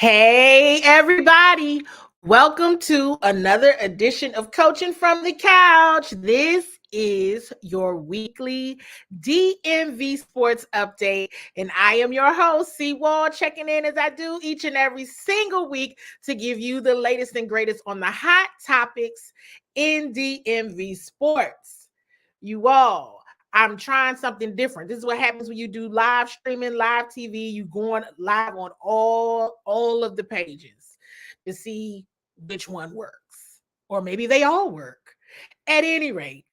Hey, everybody. Welcome to another edition of Coaching from the Couch. This is your weekly DMV Sports Update, and I am your host, C Wall, checking in as I do each and every single week to give you the latest and greatest on the hot topics in DMV sports. You all, I'm trying something different. This is what happens when you do live streaming, live TV. You going live on all of the pages to see which one works, or maybe they all work. At any rate,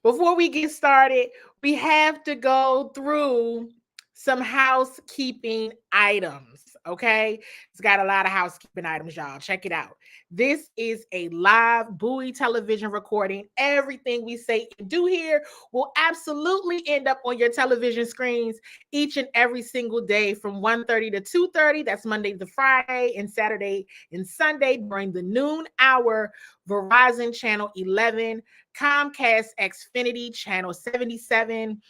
before we get started, we have to go through some housekeeping items. Okay, it's got a lot of housekeeping items, y'all. Check it out. This is a live Bowie television recording. Everything we say and do here will absolutely end up on your television screens each and every single day from 1:30 to 2:30. That's Monday to Friday and Saturday and Sunday during the noon hour. Verizon Channel 11, Comcast Xfinity Channel 77.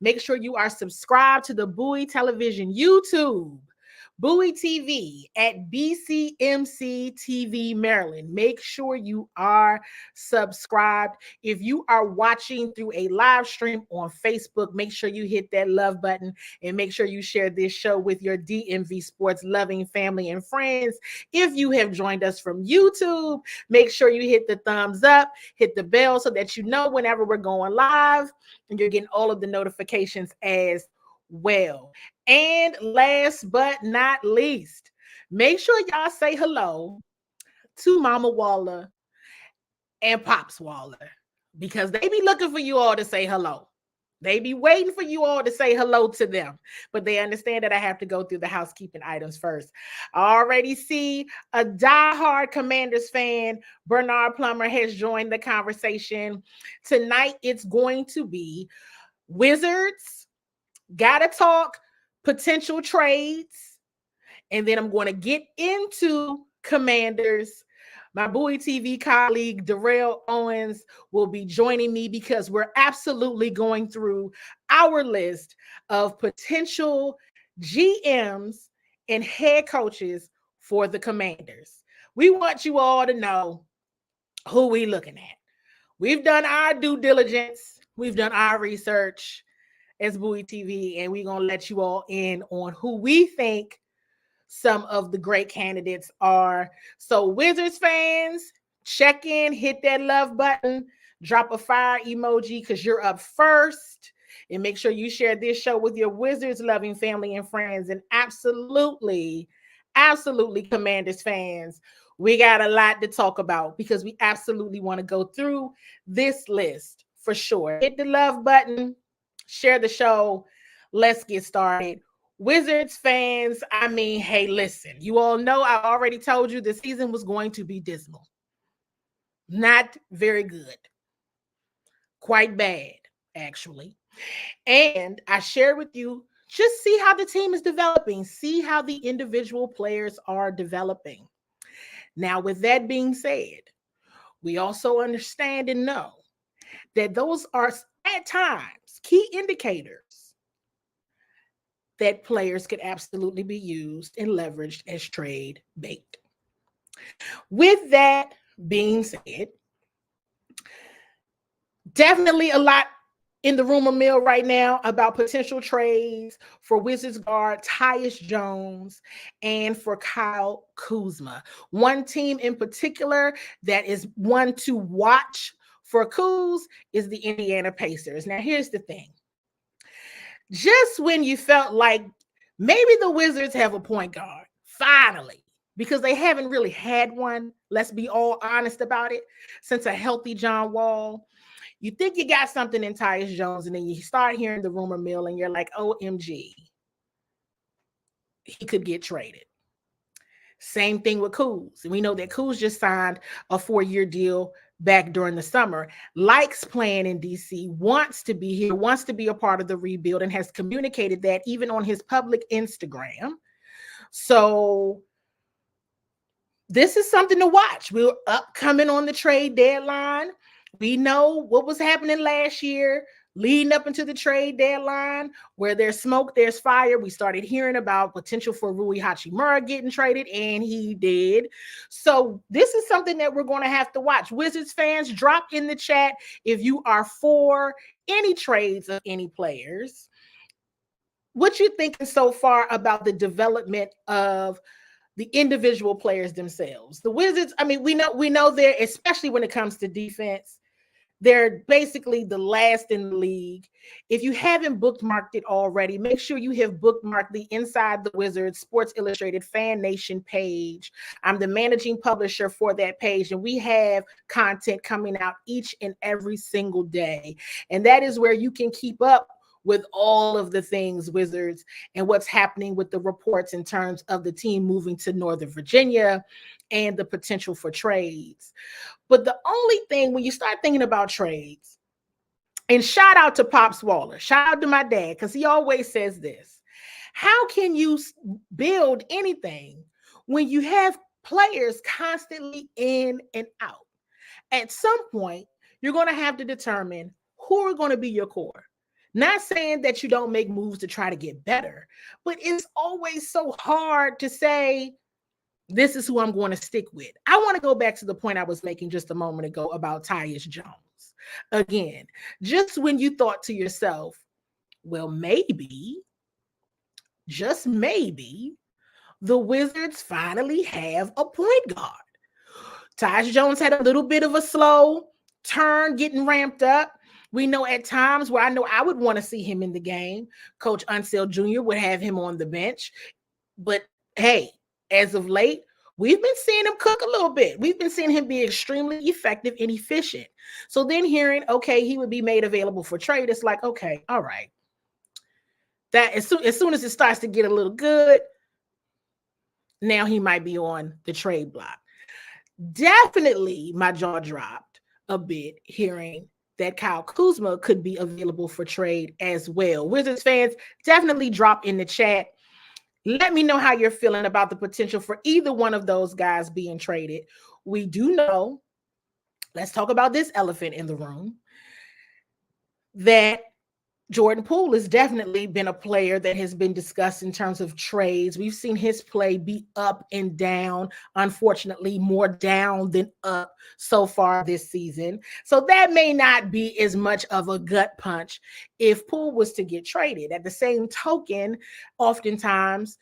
Make sure you are subscribed to the Bowie Television YouTube. Bowie TV at BCMC TV Maryland. Make sure you are subscribed. If you are watching through a live stream on Facebook, make sure you hit that love button and make sure you share this show with your DMV sports loving family and friends. If you have joined us from YouTube, make sure you hit the thumbs up, hit the bell so that you know whenever we're going live and you're getting all of the notifications as well. And last but not least, make sure y'all say hello to Mama Waller and Pops Waller because they be looking for you all to say hello. They be waiting for you all to say hello to them, but they understand that I have to go through the housekeeping items first. I already see a diehard Commanders fan, Bernard Plummer, has joined the conversation. Tonight, it's going to be Wizards, Gotta Talk, potential trades, and then I'm going to get into Commanders. My Bowie TV colleague, Darrell Owens, will be joining me because we're absolutely going through our list of potential GMs and head coaches for the Commanders. We want you all to know who we're looking at. We've done our due diligence. We've done our research as Bowie TV, and we're going to let you all in on who we think some of the great candidates are. So Wizards fans, check in, hit that love button, drop a fire emoji because you're up first, and make sure you share this show with your Wizards loving family and friends. And absolutely Commanders fans, we got a lot to talk about because we absolutely want to go through this list for sure. Hit the love button, share the show. Let's get started. Wizards fans, hey, listen, you all know I already told you the season was going to be dismal. Not very good. Quite bad, actually. And I shared with you, just see how the team is developing. See how the individual players are developing. Now, with that being said, we also understand and know that those are at times key indicators that players could absolutely be used and leveraged as trade bait. With that being said, definitely a lot in the rumor mill right now about potential trades for Wizards guard Tyus Jones and for Kyle Kuzma. One team in particular that is one to watch for Kuz is the Indiana Pacers. Now, here's the thing. Just when you felt like maybe the Wizards have a point guard, finally, because they haven't really had one, let's be all honest about it, since a healthy John Wall. You think you got something in Tyus Jones, and then you start hearing the rumor mill, and you're like, OMG, he could get traded. Same thing with Kuz. And we know that Kuz just signed a 4-year deal back during the summer, likes playing in DC, wants to be here, wants to be a part of the rebuild, and has communicated that even on his public Instagram. So this is something to watch. We're upcoming on the trade deadline. We know what was happening last year. leading up into the trade deadline, where there's smoke, there's fire. We started hearing about potential for Rui Hachimura getting traded, and he did. So this is something that we're going to have to watch. Wizards fans, drop in the chat if you are for any trades of any players. What you thinking so far about the development of the individual players themselves? The Wizards, I mean, we know they're, especially when it comes to defense, they're basically the last in the league. If you haven't bookmarked it already, make sure you have bookmarked the Inside the Wizards Sports Illustrated Fan Nation page. I'm the managing publisher for that page, and we have content coming out each and every single day. And that is where you can keep up with all of the things Wizards and what's happening with the reports in terms of the team moving to Northern Virginia and the potential for trades. But the only thing, when you start thinking about trades, and shout out to Pops Waller, shout out to my dad, because he always says this: how can you build anything when you have players constantly in and out? At some point, you're going to have to determine who are going to be your core. Not saying that you don't make moves to try to get better, but it's always so hard to say, this is who I'm going to stick with. I want to go back to the point I was making just a moment ago about Tyus Jones. Again, just when you thought to yourself, well, maybe, just maybe, the Wizards finally have a point guard. Tyus Jones had a little bit of a slow turn getting ramped up. We know at times where I know I would want to see him in the game. Coach Unseld Jr. would have him on the bench. But hey, as of late, we've been seeing him cook a little bit. We've been seeing him be extremely effective and efficient. So then hearing, okay, he would be made available for trade, it's like, okay, all right. That as soon as it starts to get a little good, now he might be on the trade block. Definitely my jaw dropped a bit hearing that Kyle Kuzma could be available for trade as well. Wizards fans, definitely drop in the chat. Let me know how you're feeling about the potential for either one of those guys being traded. We do know, let's talk about this elephant in the room, that Jordan Poole has definitely been a player that has been discussed in terms of trades. We've seen his play be up and down, unfortunately, more down than up so far this season. So that may not be as much of a gut punch if Poole was to get traded. At the same token, oftentimes,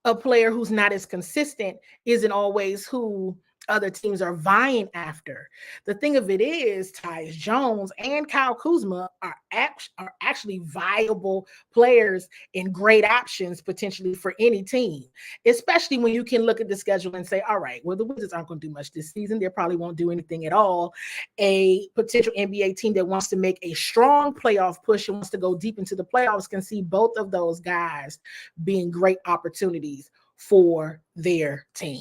a player who's not as consistent isn't always who other teams are vying after. The thing of it is, Tyus Jones and Kyle Kuzma are actually viable players and great options potentially for any team, especially when you can look at the schedule and say, all right, well, the Wizards aren't going to do much this season. They probably won't do anything at all. A potential NBA team that wants to make a strong playoff push and wants to go deep into the playoffs can see both of those guys being great opportunities for their team.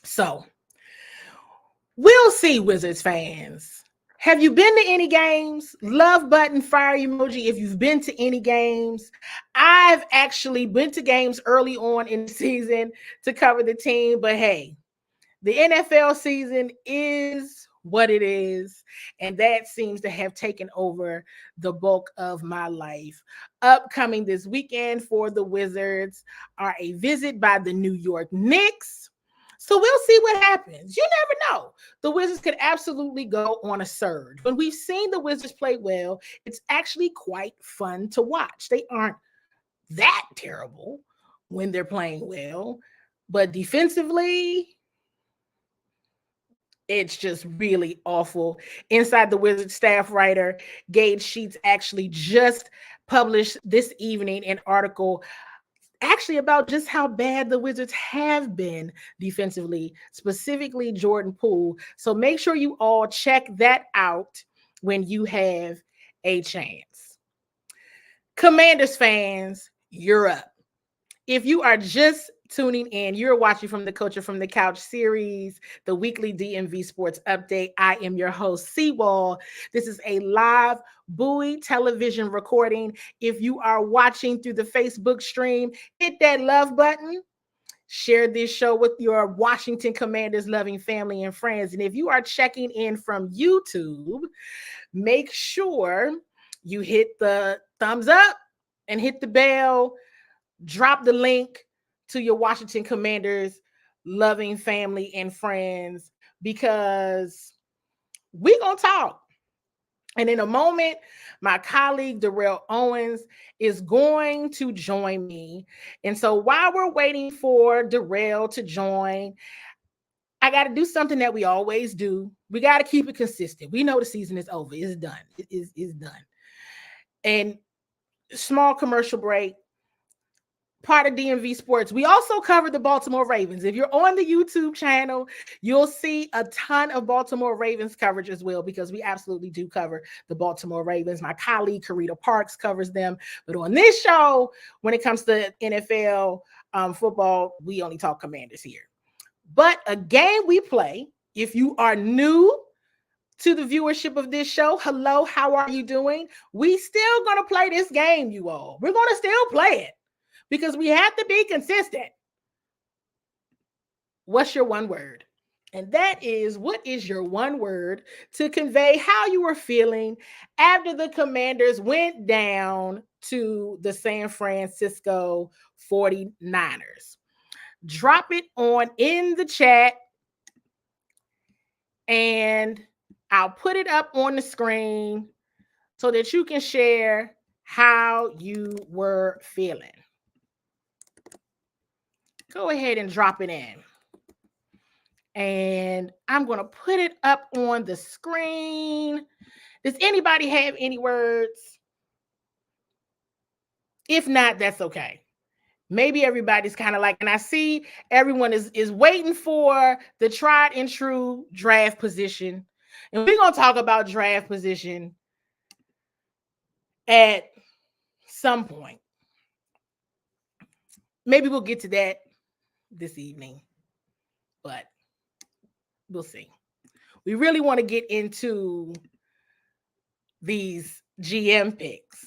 So we'll see, Wizards fans. Have you been to any games? Love button, fire emoji if you've been to any games. I've actually been to games early on in the season to cover the team, but hey, the NFL season is what it is, and that seems to have taken over the bulk of my life. Upcoming this weekend for the Wizards are a visit by the New York Knicks. So we'll see what happens. You never know. The Wizards could absolutely go on a surge. When we've seen the Wizards play well, it's actually quite fun to watch. They aren't that terrible when they're playing well, but defensively, it's just really awful. Inside the Wizards staff writer, Gage Sheets, actually just published this evening an article actually about just how bad the Wizards have been defensively, specifically Jordan Poole. So make sure you all check that out when you have a chance. Commanders fans, you're up. If you are just tuning in, you're watching from the Coaching from the Couch series, the weekly DMV Sports Update. I am your host, Seawall. This is a live Bowie television recording. If you are watching through the Facebook stream, hit that love button. Share this show with your Washington Commanders loving family and friends. And if you are checking in from YouTube, make sure you hit the thumbs up and hit the bell, drop the link to your Washington Commanders loving family and friends, because we're going to talk. And in a moment, my colleague Darrell Owens is going to join me. And so while we're waiting for Darrell to join, I got to do something that we always do. We got to keep it consistent. We know the season is over. It's done. It's done. And small commercial break. Part of DMV Sports, we also cover the Baltimore Ravens. If you're on the YouTube channel, you'll see a ton of Baltimore Ravens coverage as well, because we absolutely do cover the Baltimore Ravens. My colleague Karita Parks covers them. But on this show, when it comes to NFL football, we only talk Commanders here. But a game we play, if you are new to the viewership of this show, hello, how are you doing? We still going to play this game, you all. We're going to still play it, because we have to be consistent. What's your one word? And that is, what is your one word to convey how you were feeling after the Commanders went down to the San Francisco 49ers? Drop it on in the chat, and I'll put it up on the screen so that you can share how you were feeling. Go ahead and drop it in. And I'm going to put it up on the screen. Does anybody have any words? If not, that's okay. Maybe everybody's kind of like, and I see everyone is waiting for the tried and true draft position. And we're going to talk about draft position at some point. Maybe we'll get to that this evening, but we'll see. We really want to get into these GM picks.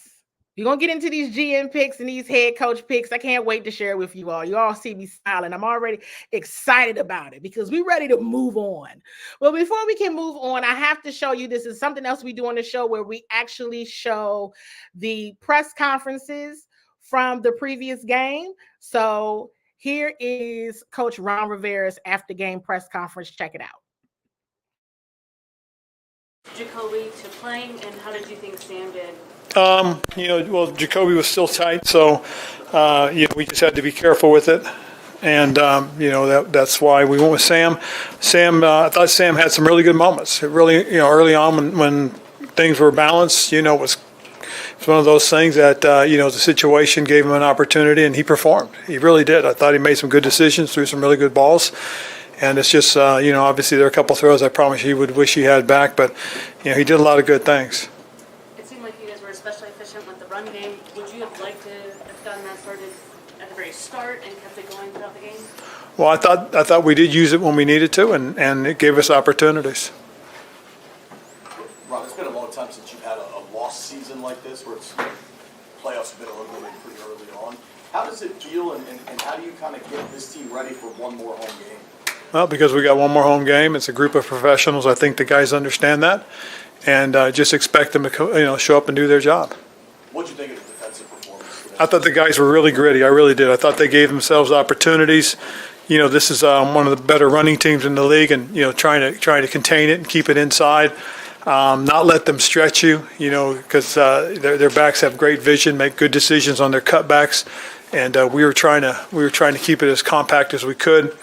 We're going to get into these GM picks and these head coach picks. I can't wait to share with you all. You all see me smiling. I'm already excited about it, because we're ready to move on. Well, before we can move on, I have to show you, this is something else we do on the show, where we actually show the press conferences from the previous game. So here is Coach Ron Rivera's after game press conference. Check it out. Jacoby to playing, and how did you think Sam did? Well, Jacoby was still tight, so we just had to be careful with it, and that's why we went with Sam. I thought Sam had some really good moments. It really, early on when things were balanced, it was one of those things that the situation gave him an opportunity, and he performed. He really did. I thought he made some good decisions, threw some really good balls. And it's just, obviously there are a couple throws I promise he would wish he had back, but, he did a lot of good things. It seemed like you guys were especially efficient with the run game. Would you have liked to have gotten that started at the very start and kept it going throughout the game? Well, I thought we did use it when we needed to, and it gave us opportunities. Ron, it's been a long time since you've had a lost season like this, where playoffs have been eliminated pretty early on. How does it feel, and how do you kind of get this team ready for one more home game? Well, because we got one more home game. It's a group of professionals. I think the guys understand that, and just expect them to show up and do their job. What did you think of the defensive performance today? I thought the guys were really gritty. I really did. I thought they gave themselves opportunities. This is one of the better running teams in the league, and trying to contain it and keep it inside, not let them stretch you. Because their backs have great vision, make good decisions on their cutbacks, and we were trying to keep it as compact as we could.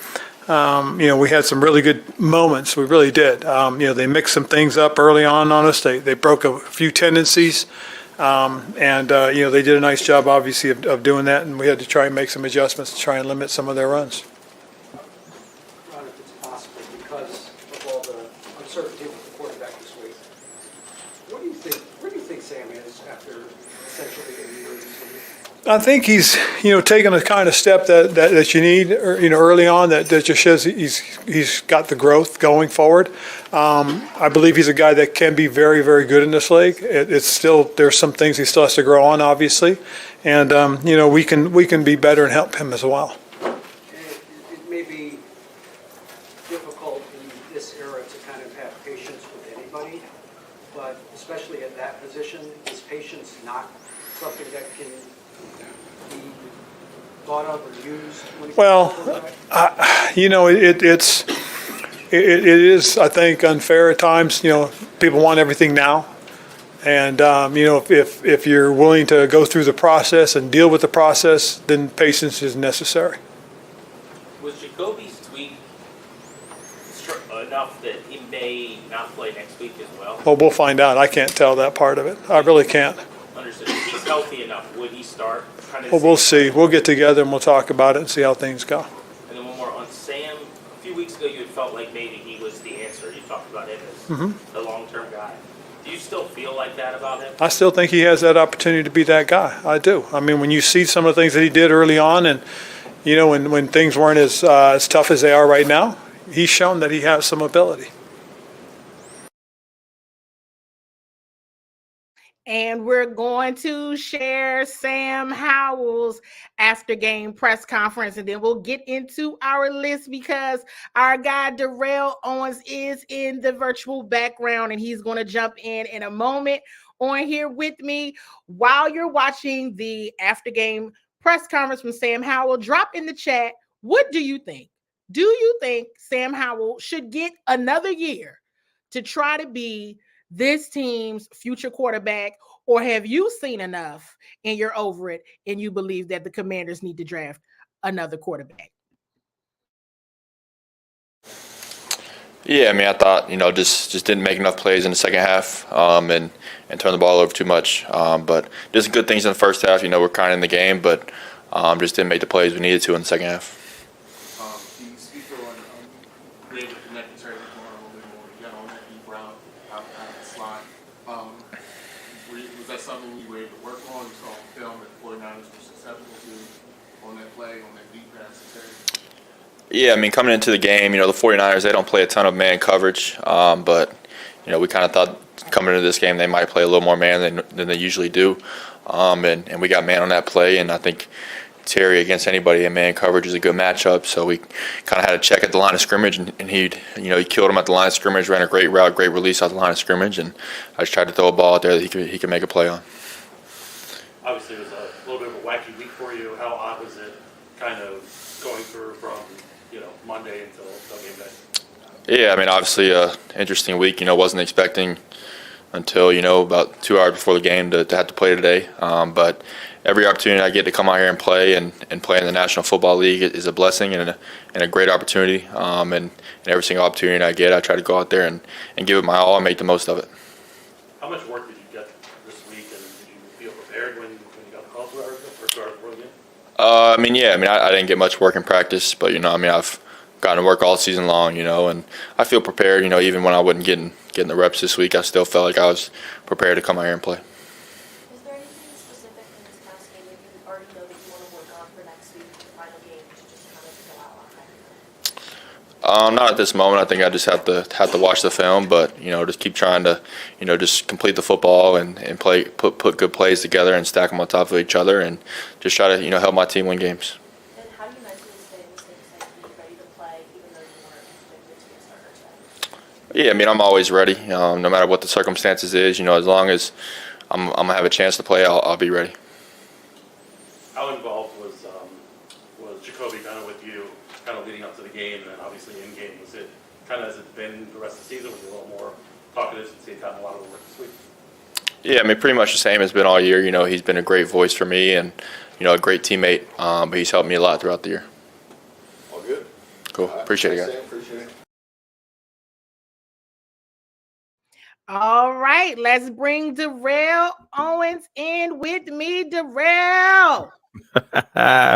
We had some really good moments. We really did. They mixed some things up early on us. They broke a few tendencies, and they did a nice job, obviously, of doing that. And we had to try and make some adjustments to try and limit some of their runs. Ron, if it's possible, because of all the uncertainty with the quarterback this week, where do you think Sam is after essentially a year of this league? I think he's, taken a kind of step that you need, early on that just shows he's got the growth going forward. I believe he's a guy that can be very, very good in this league. It's still, there's some things he still has to grow on, obviously, and we can be better and help him as well. It may be difficult in this era to kind of have patience with anybody, but especially at that position, is patience something that can be thought of or used? When it Well, comes to quarterback? it is, I think, unfair at times. People want everything now. And, if you're willing to go through the process and deal with the process, then patience is necessary. Was Jacoby's tweet enough that he may not play next week as well? Well, we'll find out. I can't tell that part of it. I really can't. Understood. If he's healthy enough, would he start? Well, we'll see. We'll get together and we'll talk about it and see how things go. And then one more on Sam. A few weeks ago, you had felt like maybe he was the answer. You talked about him as the long-term guy. Do you still feel like that about him? I still think he has that opportunity to be that guy. I do. I mean, when you see some of the things that he did early on and, when things weren't as tough as they are right now, he's shown that he has some ability. And we're going to share Sam Howell's after game press conference, and then we'll get into our list because our guy Darrell Owens is in the virtual background and he's going to jump in a moment on here with me. While you're watching the after game press conference from Sam Howell, drop in the chat, what do you think? Do you think Sam Howell should get another year to try to be this team's future quarterback, or have you seen enough and you're over it and you believe that the Commanders need to draft another quarterback? Yeah, I mean, I thought, just didn't make enough plays in the second half and turn the ball over too much. But did some good things in the first half. We're kind of in the game, but just didn't make the plays we needed to in the second half. Can you speak on being able to connect the trade a little bit more? You got on that deep route out the slot. Was that something you were able to work on? You saw film that the 49ers were successful to on that play, on that deep pass to Terry? Yeah, I mean, coming into the game, the 49ers, they don't play a ton of man coverage, but, we kind of thought coming into this game they might play a little more man than they usually do, and we got man on that play, and I think Terry against anybody in man coverage is a good matchup, so we kind of had a check at the line of scrimmage, and he killed him at the line of scrimmage, ran a great route, great release off the line of scrimmage, and I just tried to throw a ball out there that he could make a play on. Obviously, it was a little bit of a wacky week for you. How odd was it kind of going through from, Monday until game day? Yeah, I mean, obviously, interesting week. Wasn't expecting until, about 2 hours before the game to have to play today. But every opportunity I get to come out here and play and play in the National Football League is a blessing and a great opportunity. And every single opportunity I get, I try to go out there and give it my all and make the most of it. How much work did you get this week, and did you feel prepared when you got the call for the game? I didn't get much work in practice, but, I've gotten to work all season long, and I feel prepared, even when I wasn't getting the reps this week, I still felt like I was prepared to come out here and play. Is there anything specific in this past game that you already know that you want to work on for next week, the final game, to just kind of go out on that? Not at this moment. I think I just have to watch the film, but just keep trying to, just complete the football and play, put good plays together and stack them on top of each other, and just try to help my team win games. And how do you mentally stay in the same set to be ready to play, even though you weren't expected to be a starter today? Yeah, I mean, I'm always ready, no matter what the circumstances is. As long as I'm gonna have a chance to play, I'll be ready. How involved was Jacoby kind of with you, kind of leading up to the game, and then obviously in game? Was it kind of as it's been the rest of the season? Was it a little more talkative since he had gotten a lot of the work this week? Yeah, I mean, pretty much the same as been all year. He's been a great voice for me and a great teammate. But he's helped me a lot throughout the year. All good. Cool. Appreciate it, guys. Appreciate it. All right, let's bring Darrell Owens in with me. Darrell,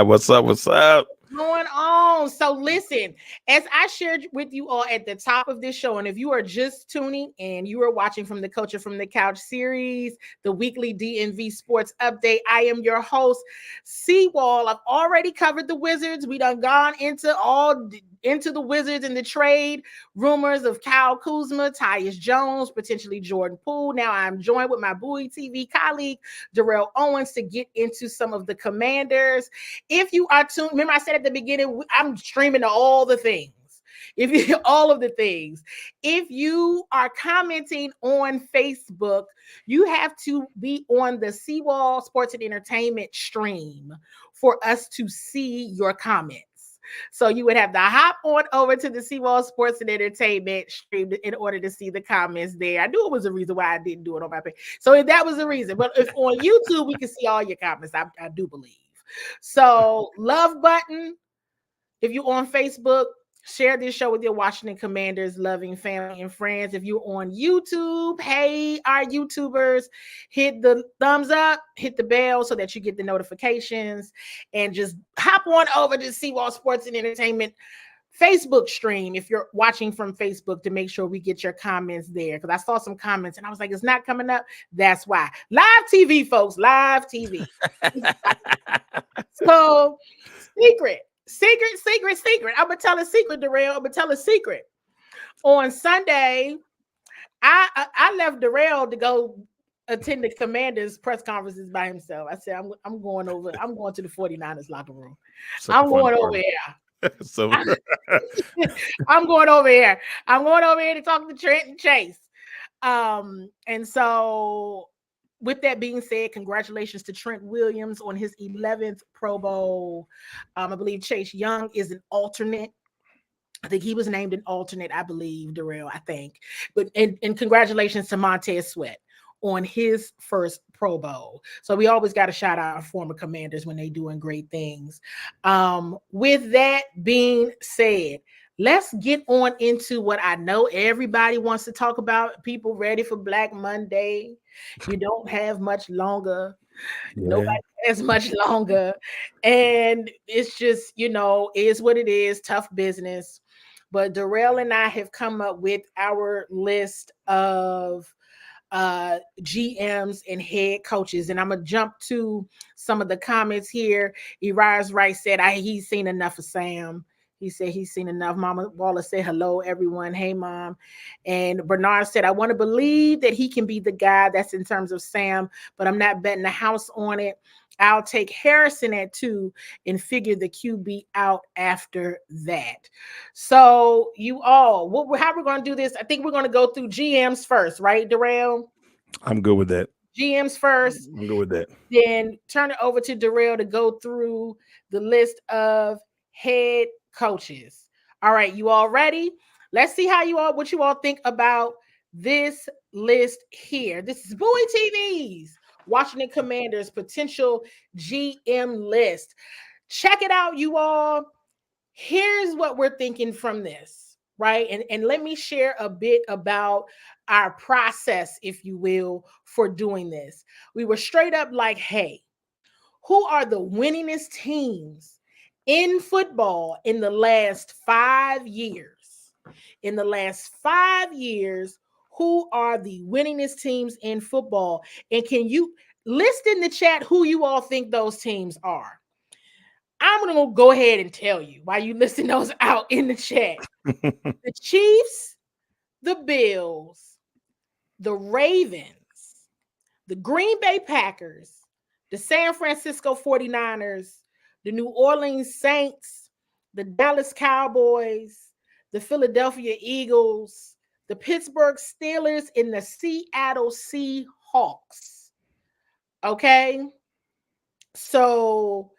What's up? What's up? going on? So listen, as I shared with you all at the top of this show, and if you are just tuning in, you are watching from the Coaching from the Couch series, the weekly DMV Sports Update. I am your host, Seawall. I've already covered the Wizards. We done gone into the Wizards and the trade rumors of Kuzma, Tyus Jones, potentially Jordan Poole. Now I'm joined with my Bowie TV colleague, Darrell Owens, to get into some of the Commanders. If you are tuned, remember I said at the beginning, I'm streaming to all the things. If you all of the things. If you are commenting on Facebook, you have to be on the Seawall Sports and Entertainment stream for us to see your comments. So you would have to hop on over to the Seawall Sports and Entertainment stream in order to see the comments there. I knew it was a reason why I didn't do it on my page. So that was the reason. But if on YouTube, we can see all your comments. I do believe. So love button. If you're on Facebook, share this show with your Washington Commanders loving family and friends. If you're on YouTube, hey, our YouTubers, hit the thumbs up, hit the bell so that you get the notifications, and just hop on over to Seawall Sports and Entertainment Facebook stream if you're watching from Facebook to make sure we get your comments there. Because I saw some comments and I was like, it's not coming up. That's why. Live TV, folks, live TV. So, secret. I'm gonna tell a secret, Darrell. I'm gonna tell a secret. On Sunday, I left Darrell to go attend the Commanders press conferences by himself. I said, I'm going over. I'm going to the 49ers locker room. I'm going over here. So I'm going over here. I'm going over here to talk to Trent and Chase. And so with that being said, congratulations to Trent Williams on his 11th Pro Bowl. I believe Chase Young is an alternate. I think he was named an alternate, I believe, Darrell, I think. But and congratulations to Montez Sweat on his first Pro Bowl. So we always got to shout out our former Commanders when they're doing great things. With that being said, let's get on into what I know everybody wants to talk about. People ready for Black Monday. You don't have much longer. Yeah. Nobody has much longer. And it's just, is what it is. Tough business. But Darrell and I have come up with our list of GMs and head coaches. And I'm going to jump to some of the comments here. Erias Wright said, he's seen enough of Sam. He said he's seen enough. Mama Waller said, hello, everyone. Hey, Mom. And Bernard said, I want to believe that he can be the guy. That's in terms of Sam, but I'm not betting the house on it. I'll take Harrison at 2 and figure the QB out after that. So you all, how we're going to do this, I think we're going to go through GMs first, right, Darrell? I'm good with that. GMs first. I'm good with that. Then turn it over to Darrell to go through the list of head coaches. All right, you all ready? Let's see what you all think about this list here. This is Bowie TV's Washington Commanders potential GM list. Check it out, you all. Here's what we're thinking from this, right? And let me share a bit about our process, if you will, for doing this. We were straight up like, hey, who are the winningest teams in football in the last 5 years? In the last 5 years, who are the winningest teams in football? And can you list in the chat who you all think those teams are? I'm going to go ahead and tell you while you listing those out in the chat. The Chiefs, the Bills, the Ravens, the Green Bay Packers, the San Francisco 49ers, the New Orleans Saints, the Dallas Cowboys, the Philadelphia Eagles, the Pittsburgh Steelers, and the Seattle Seahawks. Okay? So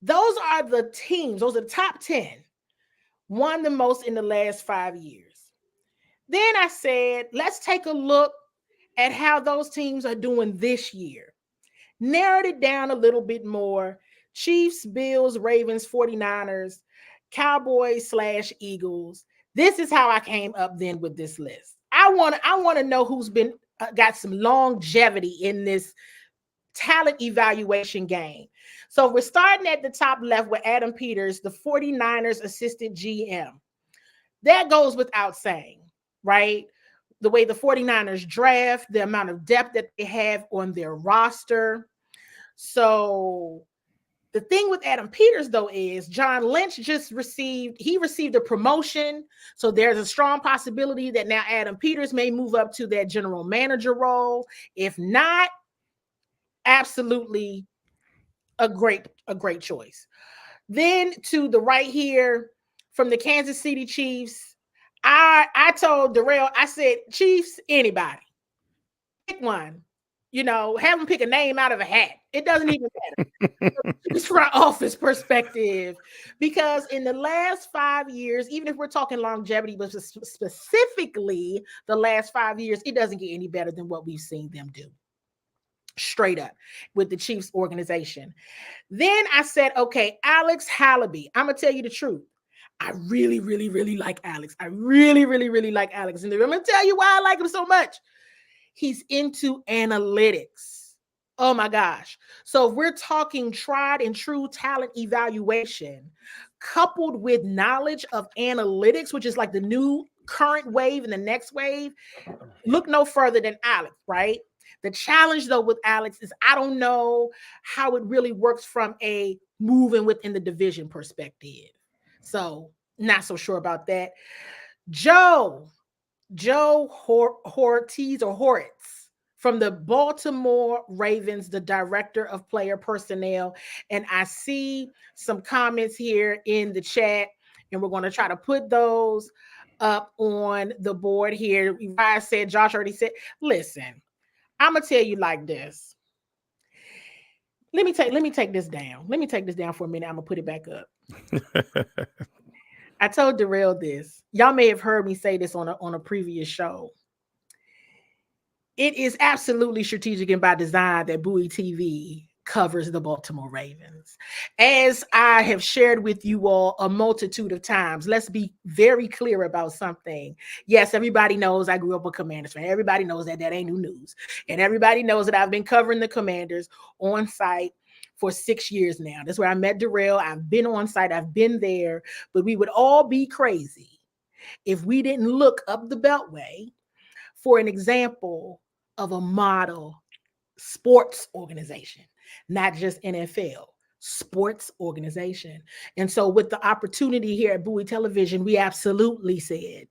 those are the teams. Those are the top 10. Won the most in the last 5 years. Then I said, let's take a look at how those teams are doing this year. Narrowed it down a little bit more. Chiefs, Bills, Ravens, 49ers, Cowboys / Eagles. This is how I came up then with this list. I want to know who's been got some longevity in this talent evaluation game. So we're starting at the top left with Adam Peters, the 49ers assistant GM. That goes without saying, right? The way the 49ers draft, the amount of depth that they have on their roster. So the thing with Adam Peters, though, is John Lynch received a promotion. So there's a strong possibility that now Adam Peters may move up to that general manager role. If not, absolutely a great choice. Then to the right here, from the Kansas City Chiefs. I told Darrell, I said, Chiefs, anybody. Pick one. You know, have them pick a name out of a hat. It doesn't even matter. It's from office perspective, because in the last 5 years, even if we're talking longevity, but specifically the last 5 years, it doesn't get any better than what we've seen them do. Straight up with the Chiefs organization. Then I said, okay, Alex Hallaby. I'm gonna tell you the truth. I really, really, really like Alex. I really, really, really like Alex. And I'm gonna tell you why I like him so much. He's into analytics. Oh my gosh. So if we're talking tried and true talent evaluation, coupled with knowledge of analytics, which is like the new current wave and the next wave, look no further than Alex, right? The challenge though with Alex is I don't know how it really works from a moving within the division perspective. So not so sure about that. Joe Hortiz or Horitz from the Baltimore Ravens, the director of player personnel. And I see some comments here in the chat, and we're going to try to put those up on the board here. I said, Josh already said, listen, I'm going to tell you like this. Let me take this down. Let me take this down for a minute. I'm going to put it back up. I told Darrell this. Y'all may have heard me say this on a previous show. It is absolutely strategic and by design that Bowie TV covers the Baltimore Ravens. As I have shared with you all a multitude of times, let's be very clear about something. Yes, everybody knows I grew up a Commanders fan. Everybody knows that ain't new news. And everybody knows that I've been covering the Commanders on site for 6 years now. That's where I met Darrell. I've been on site. I've been there. But we would all be crazy if we didn't look up the Beltway for an example of a model sports organization, not just NFL, sports organization. And so with the opportunity here at Bowie Television, we absolutely said,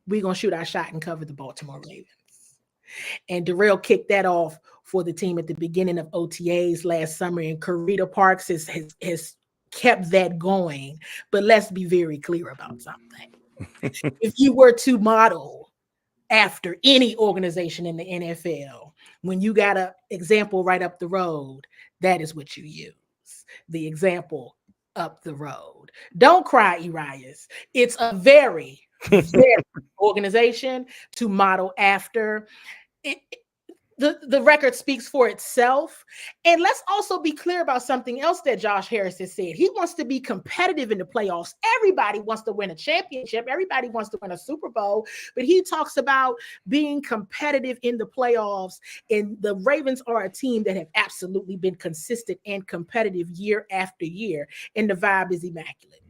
we're going to shoot our shot and cover the Baltimore Ravens. And Darrell kicked that off for the team at the beginning of OTAs last summer, and Corita Parks has kept that going. But let's be very clear about something. If you were to model after any organization in the NFL, when you got an example right up the road, that is what you use. The example up the road. Don't cry, Urias. It's a very, very organization to model after. The record speaks for itself. And let's also be clear about something else that Josh Harris has said. He wants to be competitive in the playoffs. Everybody wants to win a championship. Everybody wants to win a Super Bowl. But he talks about being competitive in the playoffs. And the Ravens are a team that have absolutely been consistent and competitive year after year. And the vibe is immaculate.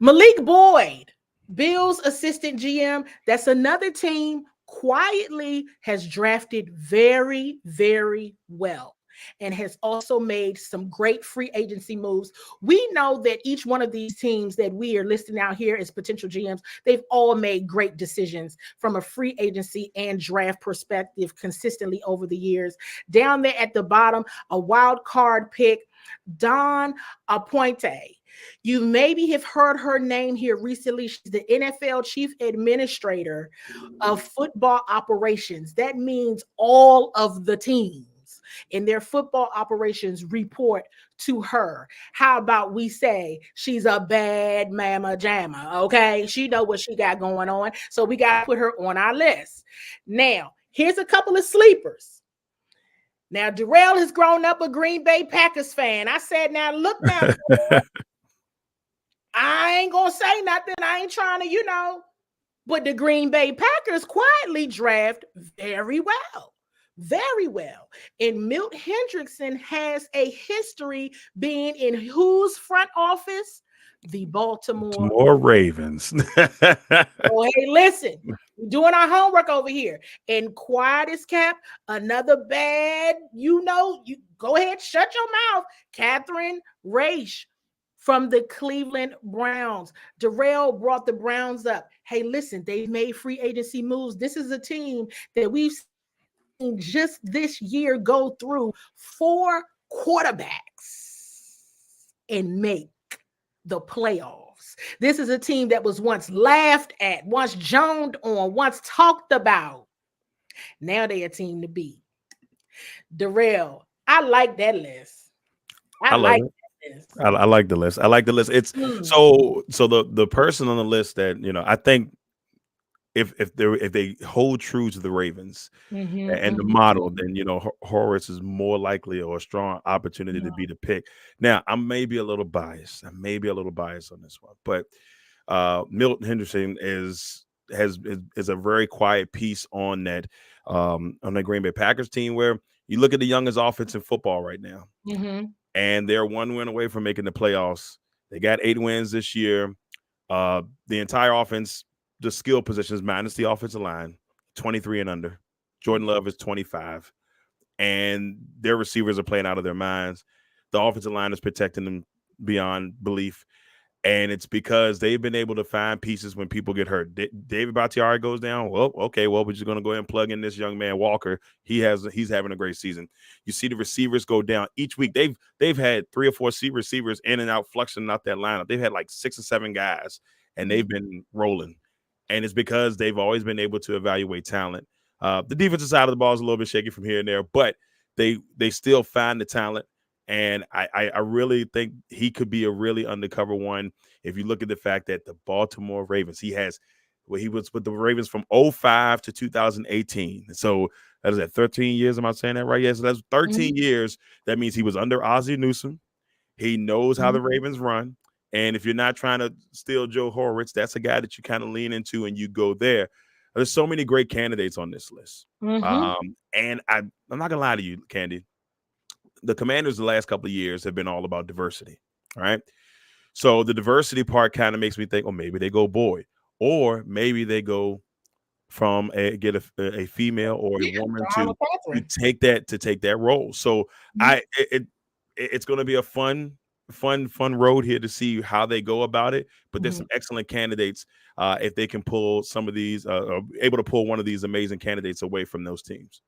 Malik Boyd, Bills assistant GM. That's another team quietly has drafted very, very well and has also made some great free agency moves. We know that each one of these teams that we are listing out here as potential GMs, they've all made great decisions from a free agency and draft perspective consistently over the years. Down there at the bottom, a wild card pick, Dawn Appointe. You maybe have heard her name here recently. She's the NFL Chief Administrator of Football Operations. That means all of the teams and their football operations report to her. How about we say she's a bad mama jamma, okay? She know what she got going on, so we got to put her on our list. Now, here's a couple of sleepers. Now, Darrell has grown up a Green Bay Packers fan. I said, now, look now, I ain't gonna say nothing. I ain't trying to, but the Green Bay Packers quietly draft very well. Very well. And Milt Hendrickson has a history being in whose front office? The Baltimore Ravens. Oh, hey, listen, we're doing our homework over here. And quiet as kept, another bad, you go ahead, shut your mouth. Catherine Raish from the Cleveland Browns. Darrell brought the Browns up. Hey, listen, they've made free agency moves. This is a team that we've seen just this year go through 4 quarterbacks and make the playoffs. playoffs. This is a team that was once laughed at, once joned on, once talked about. Now they a team to beat. Darrell, I like that list. I I love like it. that list. I like the list. I like the list. It's Mm. so the person on the list that I think if they hold true to the Ravens and the model, then Horace is more likely or a strong opportunity to be the pick. Now I may be a little biased. I may be a little biased on this one, but Milton Henderson is a very quiet piece on that Green Bay Packers team, where you look at the youngest offense in football right now, and they're one win away from making the playoffs. They got 8 wins this year. The entire offense, the skill positions minus the offensive line, 23 and under. Jordan Love is 25, and their receivers are playing out of their minds. The offensive line is protecting them beyond belief. And it's because they've been able to find pieces when people get hurt. David Bakhtiari goes down. Well, okay. Well, we're just going to go ahead and plug in this young man, Walker. He's having a great season. You see the receivers go down each week. They've had 3 or 4 receivers in and out, flushing out that lineup. They've had like 6 or 7 guys, and they've been rolling. And it's because they've always been able to evaluate talent. The defensive side of the ball is a little bit shaky from here and there, but they still find the talent. And I really think he could be a really undercover one. If you look at the fact that the Baltimore Ravens, he was with the Ravens from 2005 to 2018. So that is at 13 years. Am I saying that right? Yes. So that's 13 years. That means he was under Ozzie Newsome. He knows how the Ravens run. And if you're not trying to steal Joe Horowitz, that's a guy that you kind of lean into and you go there. There's so many great candidates on this list. And I'm not going to lie to you, Candy. The Commanders the last couple of years have been all about diversity. All right. So the diversity part kind of makes me think, oh, maybe they go boy, or maybe they go from get a female or a woman to take that role. So it's going to be a fun road here to see how they go about it. But there's some excellent candidates if they can pull some of these, able to pull one of these amazing candidates away from those teams.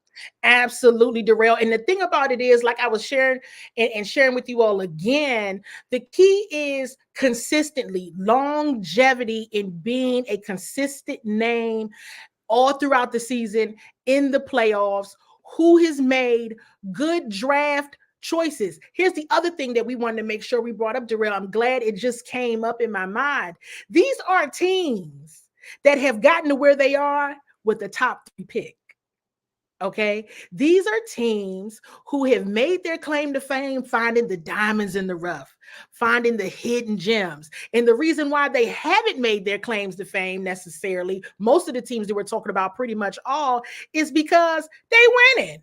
Absolutely, Darrell. And the thing about it is, like I was sharing and sharing with you all again, the key is consistently longevity in being a consistent name all throughout the season, in the playoffs, who has made good draft choices. Here's the other thing that we wanted to make sure we brought up, Darrell. I'm glad it just came up in my mind. These are teams that have gotten to where they are with the top 3 pick. Okay, these are teams who have made their claim to fame, finding the diamonds in the rough, finding the hidden gems. And the reason why they haven't made their claims to fame necessarily, most of the teams that we're talking about, pretty much all, is because they winning.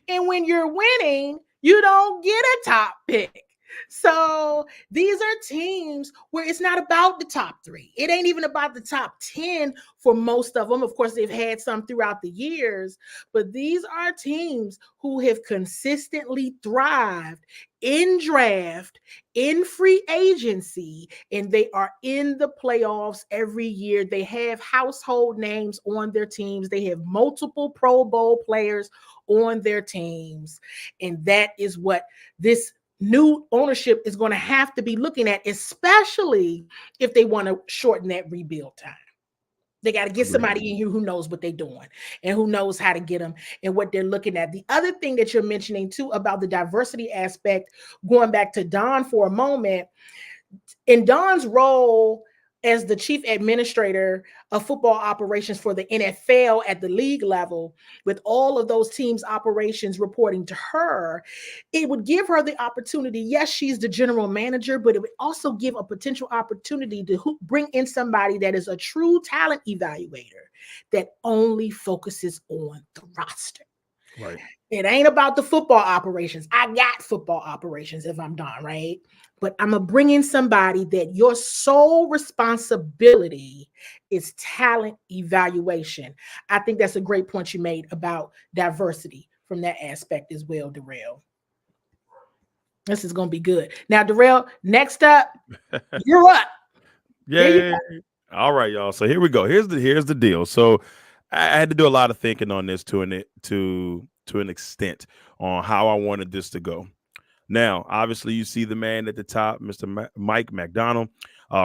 And when you're winning, you don't get a top pick. So these are teams where it's not about the top 3. It ain't even about the top 10 for most of them. Of course, they've had some throughout the years, but these are teams who have consistently thrived in draft, in free agency, and they are in the playoffs every year. They have household names on their teams. They have multiple Pro Bowl players on their teams. And that is what this new ownership is going to have to be looking at, especially if they want to shorten that rebuild time. They got to get somebody in here who knows what they're doing and who knows how to get them and what they're looking at. The other thing that you're mentioning too about the diversity aspect, going back to Don for a moment, in Don's role as the chief administrator of football operations for the NFL at the league level, with all of those teams' operations reporting to her, it would give her the opportunity. Yes, she's the general manager, but it would also give a potential opportunity to bring in somebody that is a true talent evaluator that only focuses on the roster. Right. It ain't about the football operations. I got football operations if I'm done, right? But I'm going to bring in somebody that your sole responsibility is talent evaluation. I think that's a great point you made about diversity from that aspect as well, Darrell. This is going to be good. Now, Darrell, next up, you're up. Yeah. All right, y'all. So here we go. Here's the deal. So I had to do a lot of thinking on this to an extent on how I wanted this to go. Now, obviously, you see the man at the top, Mr. Mike McDonald,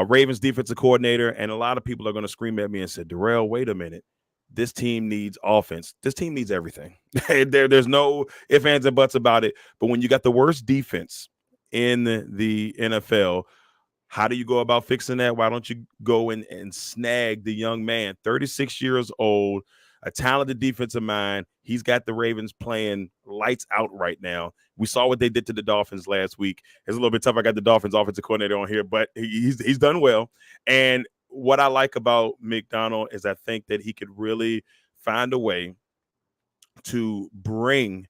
Ravens defensive coordinator, and a lot of people are going to scream at me and say, Darrell, wait a minute. This team needs offense. This team needs everything. There's no ifs, ands, and buts about it. But when you got the worst defense in the NFL, how do you go about fixing that? Why don't you go and snag the young man, 36 years old, a talented defensive mind. He's got the Ravens playing lights out right now. We saw what they did to the Dolphins last week. It's a little bit tough. I got the Dolphins offensive coordinator on here, but he's done well. And what I like about McDonald is I think that he could really find a way to bring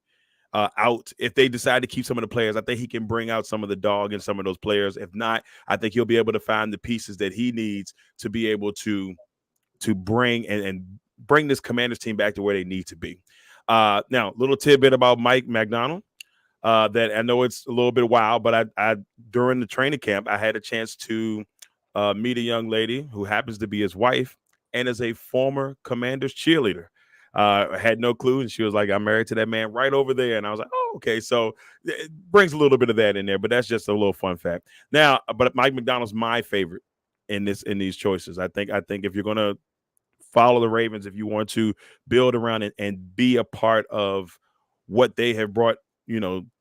out, if they decide to keep some of the players. I think he can bring out some of the dog in some of those players. If not, I think he'll be able to find the pieces that he needs to be able to bring and bring this Commanders team back to where they need to be. Now, little tidbit about Mike McDonald. That I know it's a little bit wild, but I during the training camp, I had a chance to meet a young lady who happens to be his wife and is a former Commanders cheerleader. I had no clue, and she was like, "I'm married to that man right over there," and I was like, "Oh, okay." So it brings a little bit of that in there, but that's just a little fun fact. Now, but Mike McDonald's my favorite in these choices. I think if you're gonna follow the Ravens, if you want to build around it and be a part of what they have brought,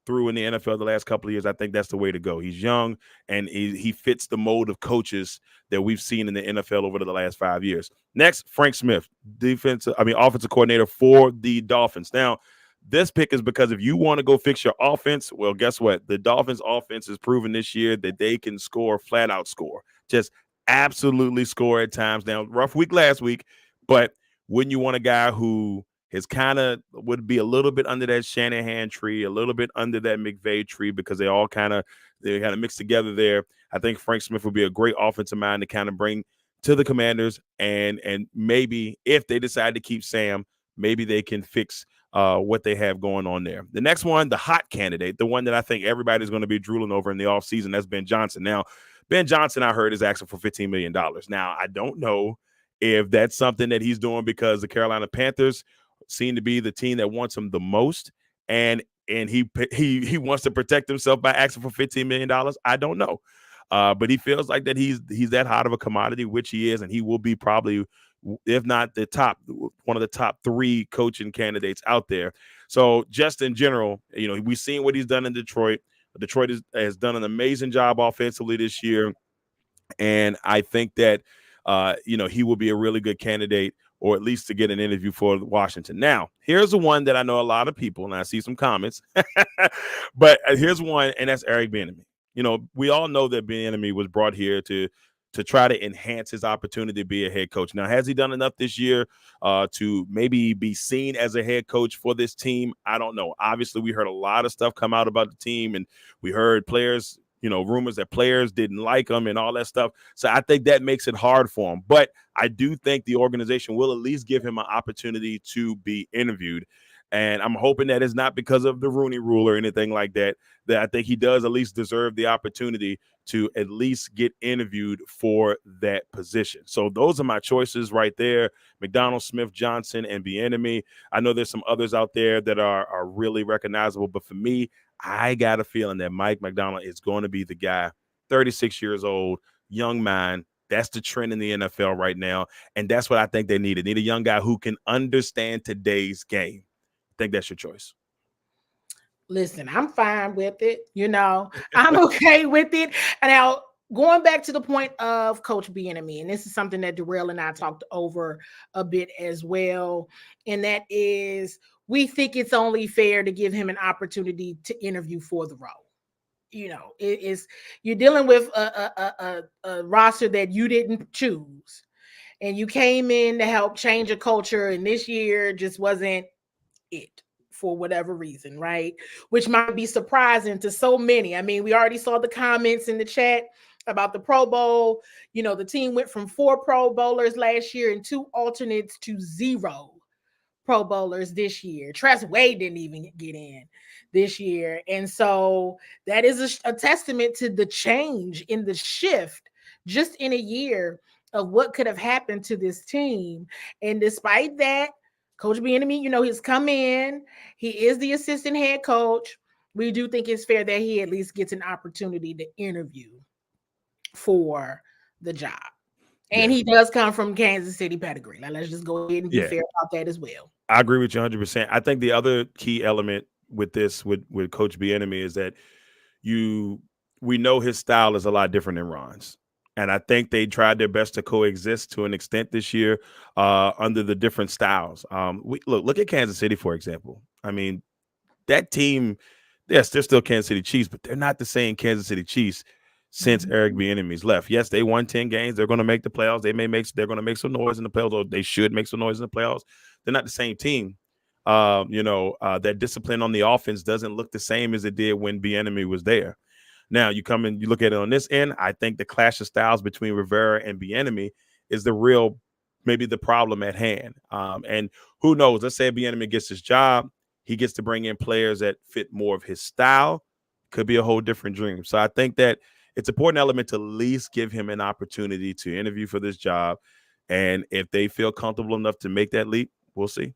through in the NFL the last couple of years, I think that's the way to go. He's young and he fits the mold of coaches that we've seen in the NFL over the last 5 years. Next, Frank Smith, offensive coordinator for the Dolphins. Now, this pick is because if you want to go fix your offense, well, guess what? The Dolphins offense has proven this year that they can score, flat out score, just absolutely score at times. Now, rough week last week, but wouldn't you want a guy who is would be a little bit under that Shanahan tree, a little bit under that McVay tree, because they kind of mix together there. I think Frank Smith would be a great offensive mind to kind of bring to the Commanders, and maybe if they decide to keep Sam, maybe they can fix what they have going on there. The next one, the hot candidate, the one that I think everybody's going to be drooling over in the offseason, that's Ben Johnson. Now, Ben Johnson, I heard, is asking for $15 million. Now, I don't know if that's something that he's doing because the Carolina Panthers seem to be the team that wants him the most, and he wants to protect himself by asking for $15 million. I don't know. But he feels like that he's that hot of a commodity, which he is, and he will be probably, if not one of the top 3 coaching candidates out there. So just in general, we've seen what he's done in Detroit. Detroit has done an amazing job offensively this year, and I think that he will be a really good candidate, or at least to get an interview for Washington. Now, here's the one that I know a lot of people, and I see some comments, but here's one, and that's Eric Bieniemy. We all know that Bieniemy was brought here to try to enhance his opportunity to be a head coach. Now, has he done enough this year to maybe be seen as a head coach for this team? I don't know. Obviously, we heard a lot of stuff come out about the team, and we heard players, rumors that players didn't like him and all that stuff. So I think that makes it hard for him. But I do think the organization will at least give him an opportunity to be interviewed. And I'm hoping that it's not because of the Rooney Rule or anything like that, that I think he does at least deserve the opportunity to at least get interviewed for that position. So those are my choices right there: McDonald, Smith, Johnson, and Bieniemy. I know there's some others out there that are really recognizable, but for me, I got a feeling that Mike McDonald is going to be the guy. 36 years old, young mind. That's the trend in the NFL right now, and that's what I think they need. They need a young guy who can understand today's game. I think that's your choice. Listen, I'm fine with it. I'm okay with it. And now, going back to the point of Coach Bieniemy, and this is something that Darrell and I talked over a bit as well, and that is, we think it's only fair to give him an opportunity to interview for the role. You're dealing with a roster that you didn't choose, and you came in to help change a culture, and this year just wasn't it for whatever reason, right? Which might be surprising to so many. I mean, we already saw the comments in the chat about the Pro Bowl. The team went from 4 Pro Bowlers last year and 2 alternates to 0 Pro Bowlers this year. Tress Wade didn't even get in this year. And so that is a testament to the change in the shift just in a year of what could have happened to this team. And despite that, Coach Bieniemy, he's come in. He is the assistant head coach. we do think it's fair that he at least gets an opportunity to interview for the job. And he does come from Kansas City pedigree. Like, let's just go ahead and be fair about that as well. I agree with you 100%. I think the other key element with this, with Coach Bieniemy, is that we know his style is a lot different than Ron's. And I think they tried their best to coexist to an extent this year under the different styles. Look at Kansas City, for example. I mean, that team, yes, they're still Kansas City Chiefs, but they're not the same Kansas City Chiefs since Eric Bieniemy's left. Yes, they won 10 games. They're going to make the playoffs. They're going to make some noise in the playoffs, or they should make some noise in the playoffs. They're not the same team. That discipline on the offense doesn't look the same as it did when Bieniemy was there. Now you come and you look at it on this end. I think the clash of styles between Rivera and Bieniemy is maybe the problem at hand. And who knows? Let's say Bieniemy gets his job, he gets to bring in players that fit more of his style. Could be a whole different dream. So I think that it's an important element to at least give him an opportunity to interview for this job. And if they feel comfortable enough to make that leap, we'll see.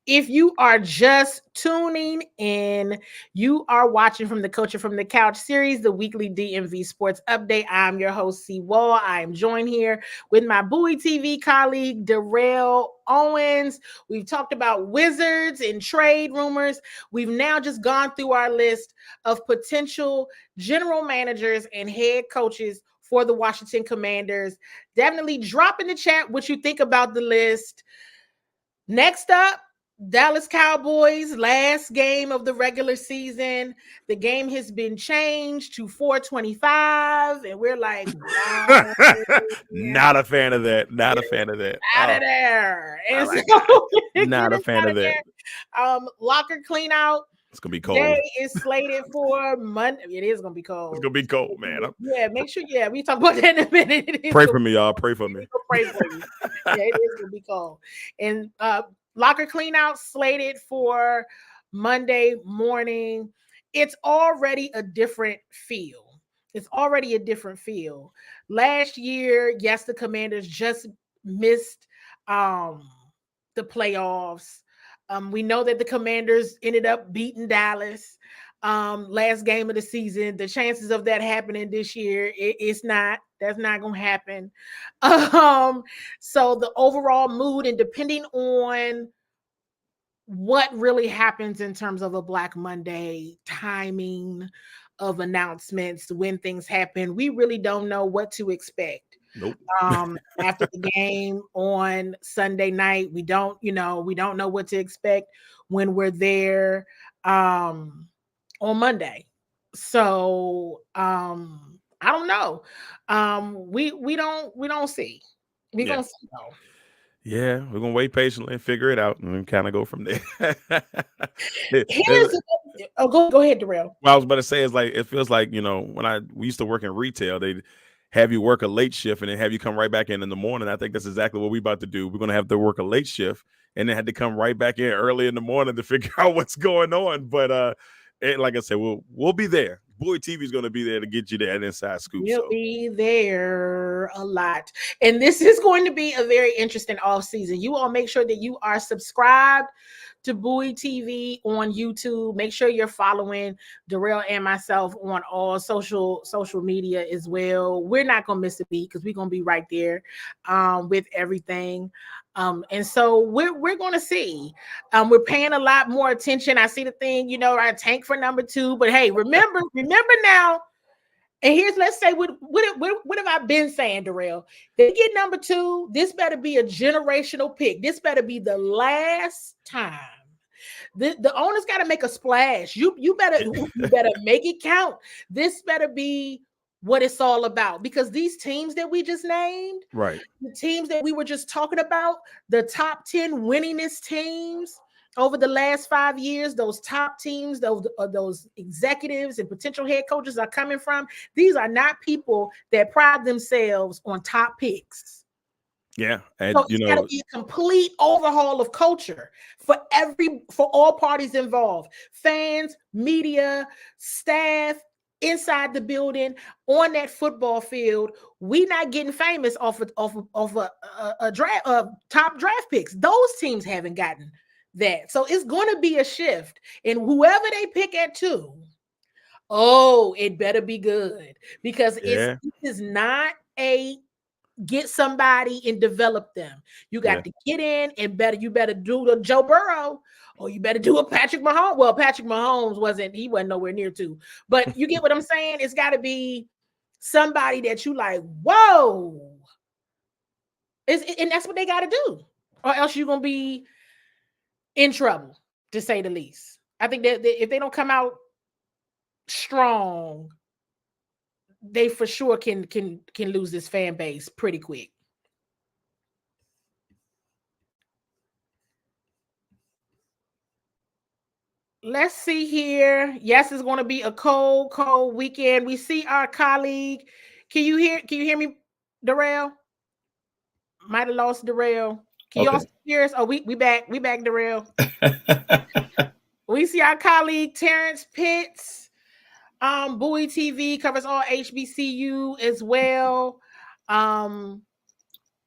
If you are just tuning in, you are watching from the Coaching from the Couch series, the weekly DMV Sports Update. I'm your host, C. Wall. I am joined here with my Bowie TV colleague, Darrell Owens. We've talked about Wizards and trade rumors. We've now just gone through our list of potential general managers and head coaches for the Washington Commanders. Definitely drop in the chat what you think about the list. Next up, Dallas Cowboys, last game of the regular season. The game has been changed to 425, and we're like, wow. Not a fan of that. Not a fan of that. Out of there. And not a fan of that. Locker clean out. It's gonna be cold. Day is slated for Monday. It is gonna be cold. It's gonna be cold, man. Make sure. Yeah, we talk about that in a minute. Pray for me, y'all. Pray for me. Pray for you. Yeah, it is gonna be cold. And locker clean out slated for Monday morning. It's already a different feel. Last year, yes, the Commanders just missed the playoffs. We know that the Commanders ended up beating Dallas last game of the season. The chances of that happening this year, that's not going to happen. So the overall mood, and depending on what really happens in terms of a Black Monday, timing of announcements, when things happen, we really don't know what to expect. Nope. After the game on Sunday night, we don't know what to expect when we're there on Monday. So I don't know. We don't see. We're gonna see though. Yeah, we're gonna wait patiently and figure it out and kind of go from there. Go ahead, Darrell. What I was about to say is, like, it feels like, when we used to work in retail, they'd have you work a late shift and then have you come right back in the morning. I think that's exactly what we're about to do. We're going to have to work a late shift and then had to come right back in early in the morning to figure out what's going on. But like I said, we'll be there. Bowie TV is going to be there to get you that inside scoop. We'll be there a lot. And this is going to be a very interesting off season. You all make sure that you are subscribed to Bowie TV on YouTube. Make sure you're following Darrell and myself on all social media as well. We're not going to miss a beat because we're going to be right there with everything. And so we're going to see. We're paying a lot more attention. I see the thing, our tank for number 2. But hey, remember now. And let's say, what have I been saying, Darrell? They get number 2. This better be a generational pick. This better be the last time. The owners got to make a splash. You better make it count. This better be what it's all about, because these teams that we just named, right? The teams that we were just talking about, the top 10 winningest teams over the last 5 years, those top teams, those executives and potential head coaches are coming from. These are not people that pride themselves on top picks. Yeah, and so it's got to be a complete overhaul of culture for all parties involved: fans, media, staff, inside the building, on that football field. We not getting famous off a draft, top draft picks. Those teams haven't gotten that. So it's going to be a shift. And whoever they pick at 2, oh, it better be good, because Yeah. it is not a get somebody and develop them. You got to get in and you better do the Joe Burrow, or you better do a Patrick Mahomes. Well, Patrick Mahomes wasn't nowhere near to, but you get what I'm saying? It's got to be somebody that you like, whoa. And that's what they got to do, or else you're going to be in trouble, to say the least. I think that if they don't come out strong, they for sure can lose this fan base pretty quick. Let's see here. Yes, it's going to be a cold weekend. We see our colleague. Can you hear me, Darrell? Might have lost Darrell. Can y'all hear us? Oh, we back. We back, Darrell. We see our colleague Terrence Pitts. Bowie TV covers all HBCU as well.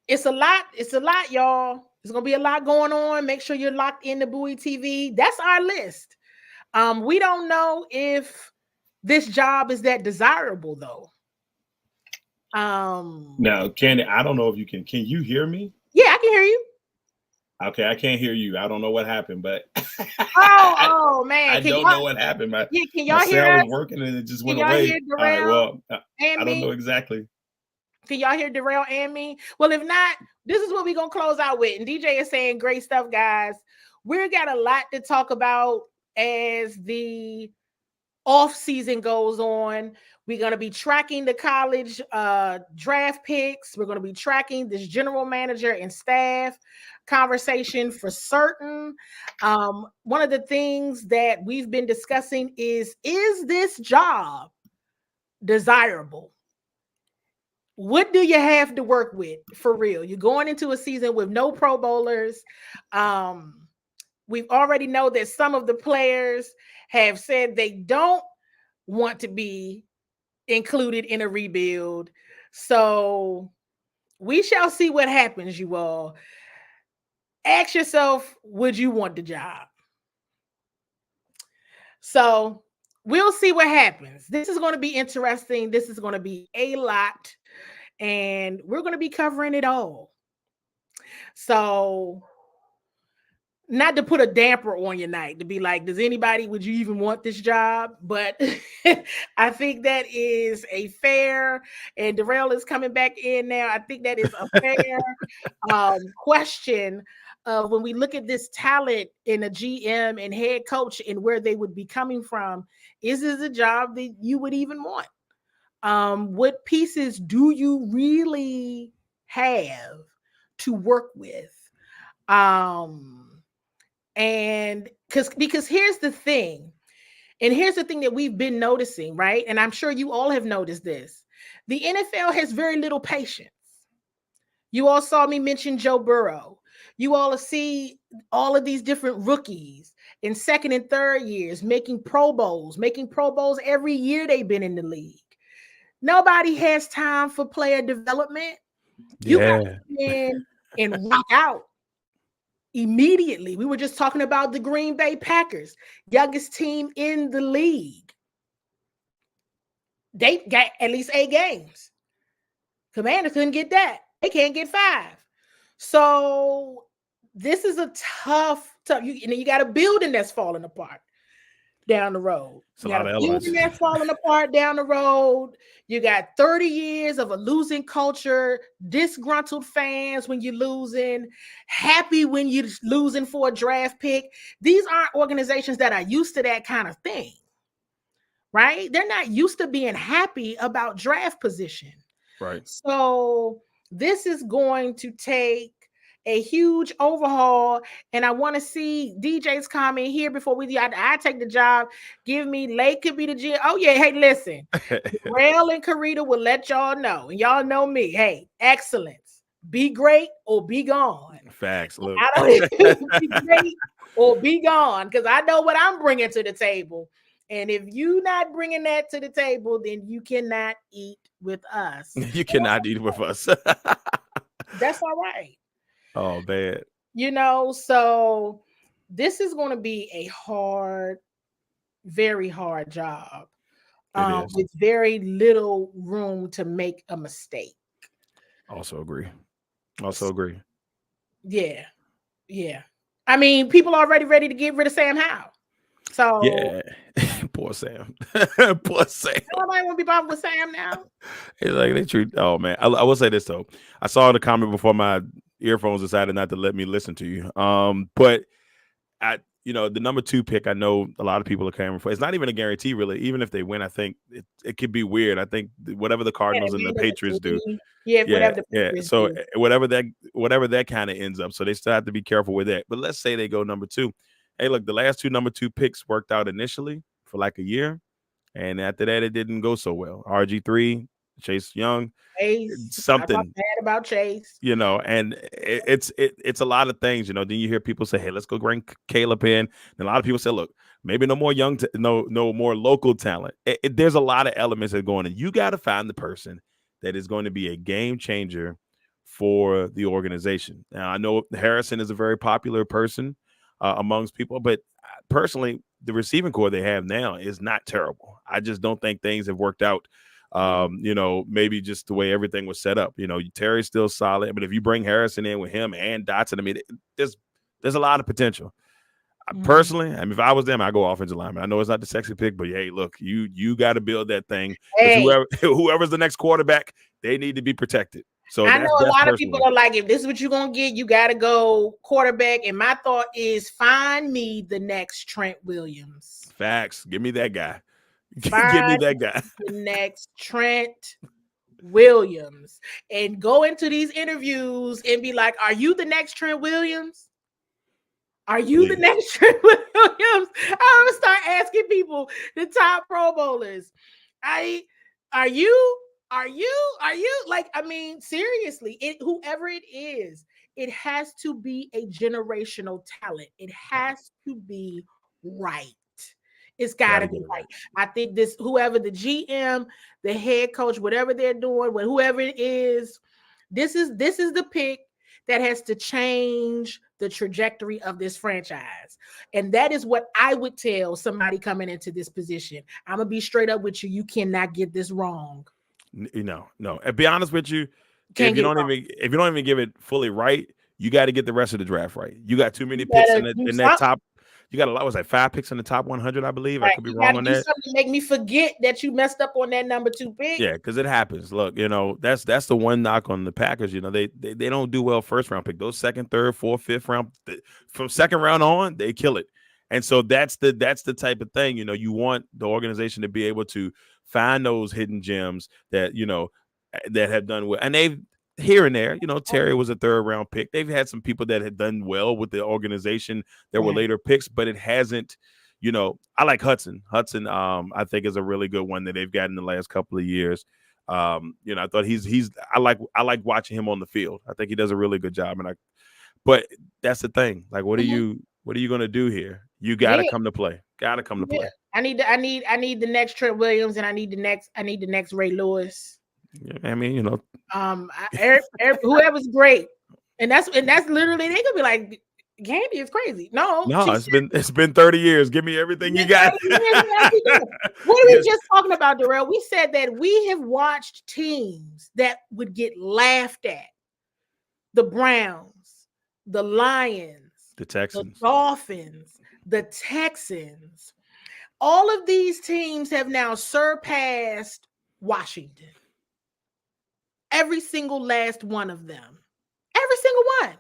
It's a lot, y'all. There's gonna be a lot going on. Make sure you're locked into Bowie TV. That's our list. We don't know if this job is that desirable, though. Now, Candy, I don't know if you can you hear me? Yeah, I can hear you. Okay, I can't hear you. I don't know what happened, but oh man, I don't know what happened. Can y'all my hear sound us? was working and it just Can went y'all away. hear All right, Darrell well, and I don't me? know exactly. Can y'all hear Darrell and me? Well, if not, this is what we're gonna close out with. And DJ is saying great stuff, guys. We've got a lot to talk about as the off season goes on. We're going to be tracking the college draft picks. We're going to be tracking this general manager and staff conversation for certain. One of the things that we've been discussing is this job desirable? What do you have to work with for real? You're going into a season with no Pro Bowlers. We've already know that some of the players have said they don't want to be included in a rebuild. So we shall see what happens, you all. Ask yourself, would you want the job? So we'll see what happens. This is going to be interesting. This is going to be a lot, and we're going to be covering it all. So not to put a damper on your night, to be like, would you even want this job? But I think that is a fair, and Darrell is coming back in now. I think that is a fair question of when we look at this talent in a GM and head coach and where they would be coming from. Is this a job that you would even want? What pieces do you really have to work with? And because here's the thing, that we've been noticing, right? And I'm sure you all have noticed this. The NFL has very little patience. You all saw me mention Joe Burrow. You all see all of these different rookies in second and third years making Pro Bowls every year they've been in the league. Nobody has time for player development. You got to come in and rock out immediately. We were just talking about the Green Bay Packers, youngest team in the league. They got at least 8 games. Commanders couldn't get that. They can't get 5. So this is a tough. You got a building that's falling apart down the road. You got a building that's falling apart down the road. You got 30 years of a losing culture, disgruntled fans when you're losing, happy when you're losing for a draft pick. These aren't organizations that are used to that kind of thing, right? They're not used to being happy about draft position. Right. So this is going to take a huge overhaul, and I want to see DJ's comment here before I take the job. Give me Lake could be the GM. Oh yeah, hey, listen, Rail and Karita will let y'all know, and y'all know me. Hey, excellence, be great or be gone. Facts. Look, be great or be gone, because I know what I'm bringing to the table. And if you not bringing that to the table, then you cannot eat with us. You cannot eat with us. That's all right. Oh, bad. So this is going to be a hard, very hard job. It is. With very little room to make a mistake. Also agree. Also agree. Yeah. Yeah. I mean, people are already ready to get rid of Sam Howell. So Yeah. Poor Sam. Poor Sam. nobody want to be bothered with Sam now. It's like they treat. Oh man, I will say this though. I saw the comment before my earphones decided not to let me listen to you. But the number 2 pick, I know a lot of people are clamoring for. It's not even a guarantee, really. Even if they win, I think it could be weird. I think whatever the Cardinals and the Patriots do, Yeah, yeah, whatever the yeah. Patriots So do. whatever that kind of ends up. So they still have to be careful with that. But let's say they go number 2. Hey, look, the last 2 number 2 picks worked out initially for like a year, and after that, it didn't go so well. RG3, Chase Young, Chase, I talk something. bad about Chase. And it's a lot of things. Then you hear people say, "Hey, let's go bring Caleb in." And a lot of people say, "Look, maybe no more no more local talent." There's a lot of elements that go in, and you got to find the person that is going to be a game changer for the organization. Now, I know Harrison is a very popular person amongst people, but personally, the receiving core they have now is not terrible. I just don't think things have worked out. Maybe just the way everything was set up. Terry's still solid, but if you bring Harrison in with him and Dotson, I mean, there's a lot of potential. Personally, I mean, if I was them, I go offensive lineman. I know it's not the sexy pick, but hey, look, you got to build that thing. Hey. Whoever's the next quarterback, they need to be protected. So I know a lot of people personally. are like, if this is what you're gonna get, you gotta go quarterback. And my thought is, find me the next Trent Williams. Facts. Give me that guy. Give Find me that guy. the next Trent Williams, and go into these interviews and be like, are you the next Trent Williams? Are you the next Trent Williams? I'm gonna start asking people, the top Pro Bowlers. Are you like, I mean, seriously, whoever it is, it has to be a generational talent. It has to be right. It's gotta be right. I think whoever the GM, the head coach, whatever they're doing, whoever it is, this is the pick that has to change the trajectory of this franchise. And that is what I would tell somebody coming into this position. I'm gonna be straight up with you. You cannot get this wrong. No. And be honest with you, if you don't even give it fully right, you got to get the rest of the draft right. You got too many picks in that top. You got a lot. Was like 5 picks in the top 100, I believe. Right. I could be wrong on that. Something to make me forget that you messed up on that number 2 pick. Yeah, because it happens. Look, that's the one knock on the Packers. They don't do well first round pick. Those second, third, fourth, fifth round, from second round on, they kill it. And so that's the type of thing. You want the organization to be able to find those hidden gems that that have done well, and they've here and there. Terry was a 3rd round pick. They've had some people that had done well with the organization that were later picks, but it hasn't. I like Hudson. Hudson, I think, is a really good one that they've got in the last couple of years. I thought I like watching him on the field. I think he does a really good job. But that's the thing. Like, what are you going to do here? You got to come to play. Got to come to play. I need the next Trent Williams, and I need the next Ray Lewis. Yeah, I mean, whoever's great, and that's literally, they could be like, Candy is crazy. No, it's been 30 years. Give me everything you got. What are we just talking about, Darrell? We said that we have watched teams that would get laughed at: the Browns, the Lions, the Texans, the Dolphins, the Texans. All of these teams have now surpassed Washington. Every single last one of them. Every single one.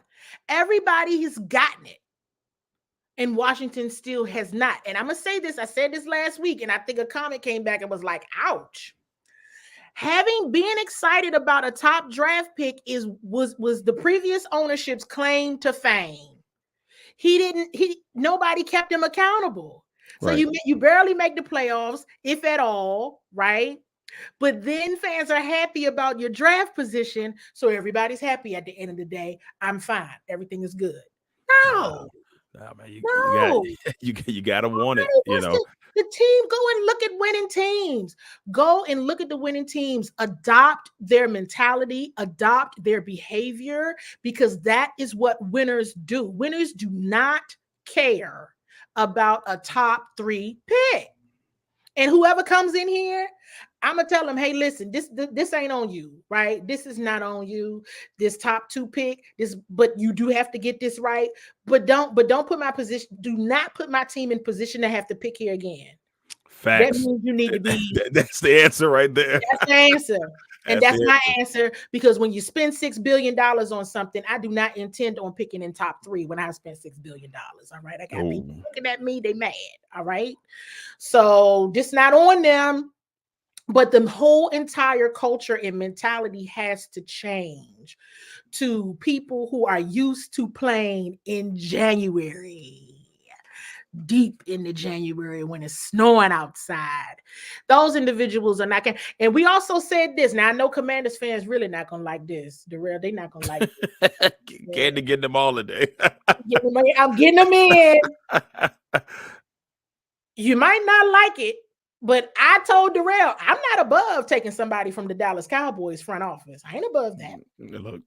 Everybody has gotten it. And Washington still has not. And I'm going to say this. I said this last week, and I think a comment came back and was like, ouch. Being excited about a top draft pick was the previous ownership's claim to fame. Nobody kept him accountable. So right. you barely make the playoffs, if at all, right? But then fans are happy about your draft position, so everybody's happy at the end of the day. I'm fine. Everything is good. No. Man, you gotta want it. The team, go and look at winning teams. Go and look at the winning teams. Adopt their mentality, adopt their behavior, because that is what winners do. Winners do not care about a top 3 pick. And whoever comes in here, I'm gonna tell them, hey, listen, this ain't on you, right? This is not on you. This top 2 pick, but you do have to get this right. But don't put my position. Do not put my team in position to have to pick here again. Facts. That means you need to be. That's the answer right there. That's the answer. And that's my answer, because when you spend $6 billion on something, I do not intend on picking in top 3 when I spent $6 billion. All right. I got people looking at me, they mad. All right. So this not on them, but the whole entire culture and mentality has to change to people who are used to playing in January. Deep into January when it's snowing outside. Those individuals are not going. And we also said this. Now I know Commanders fans really not gonna like this. Darrell, they not gonna like this. Candy getting them all today. I'm getting them in. You might not like it, but I told Darrell, I'm not above taking somebody from the Dallas Cowboys front office. I ain't above that. Look.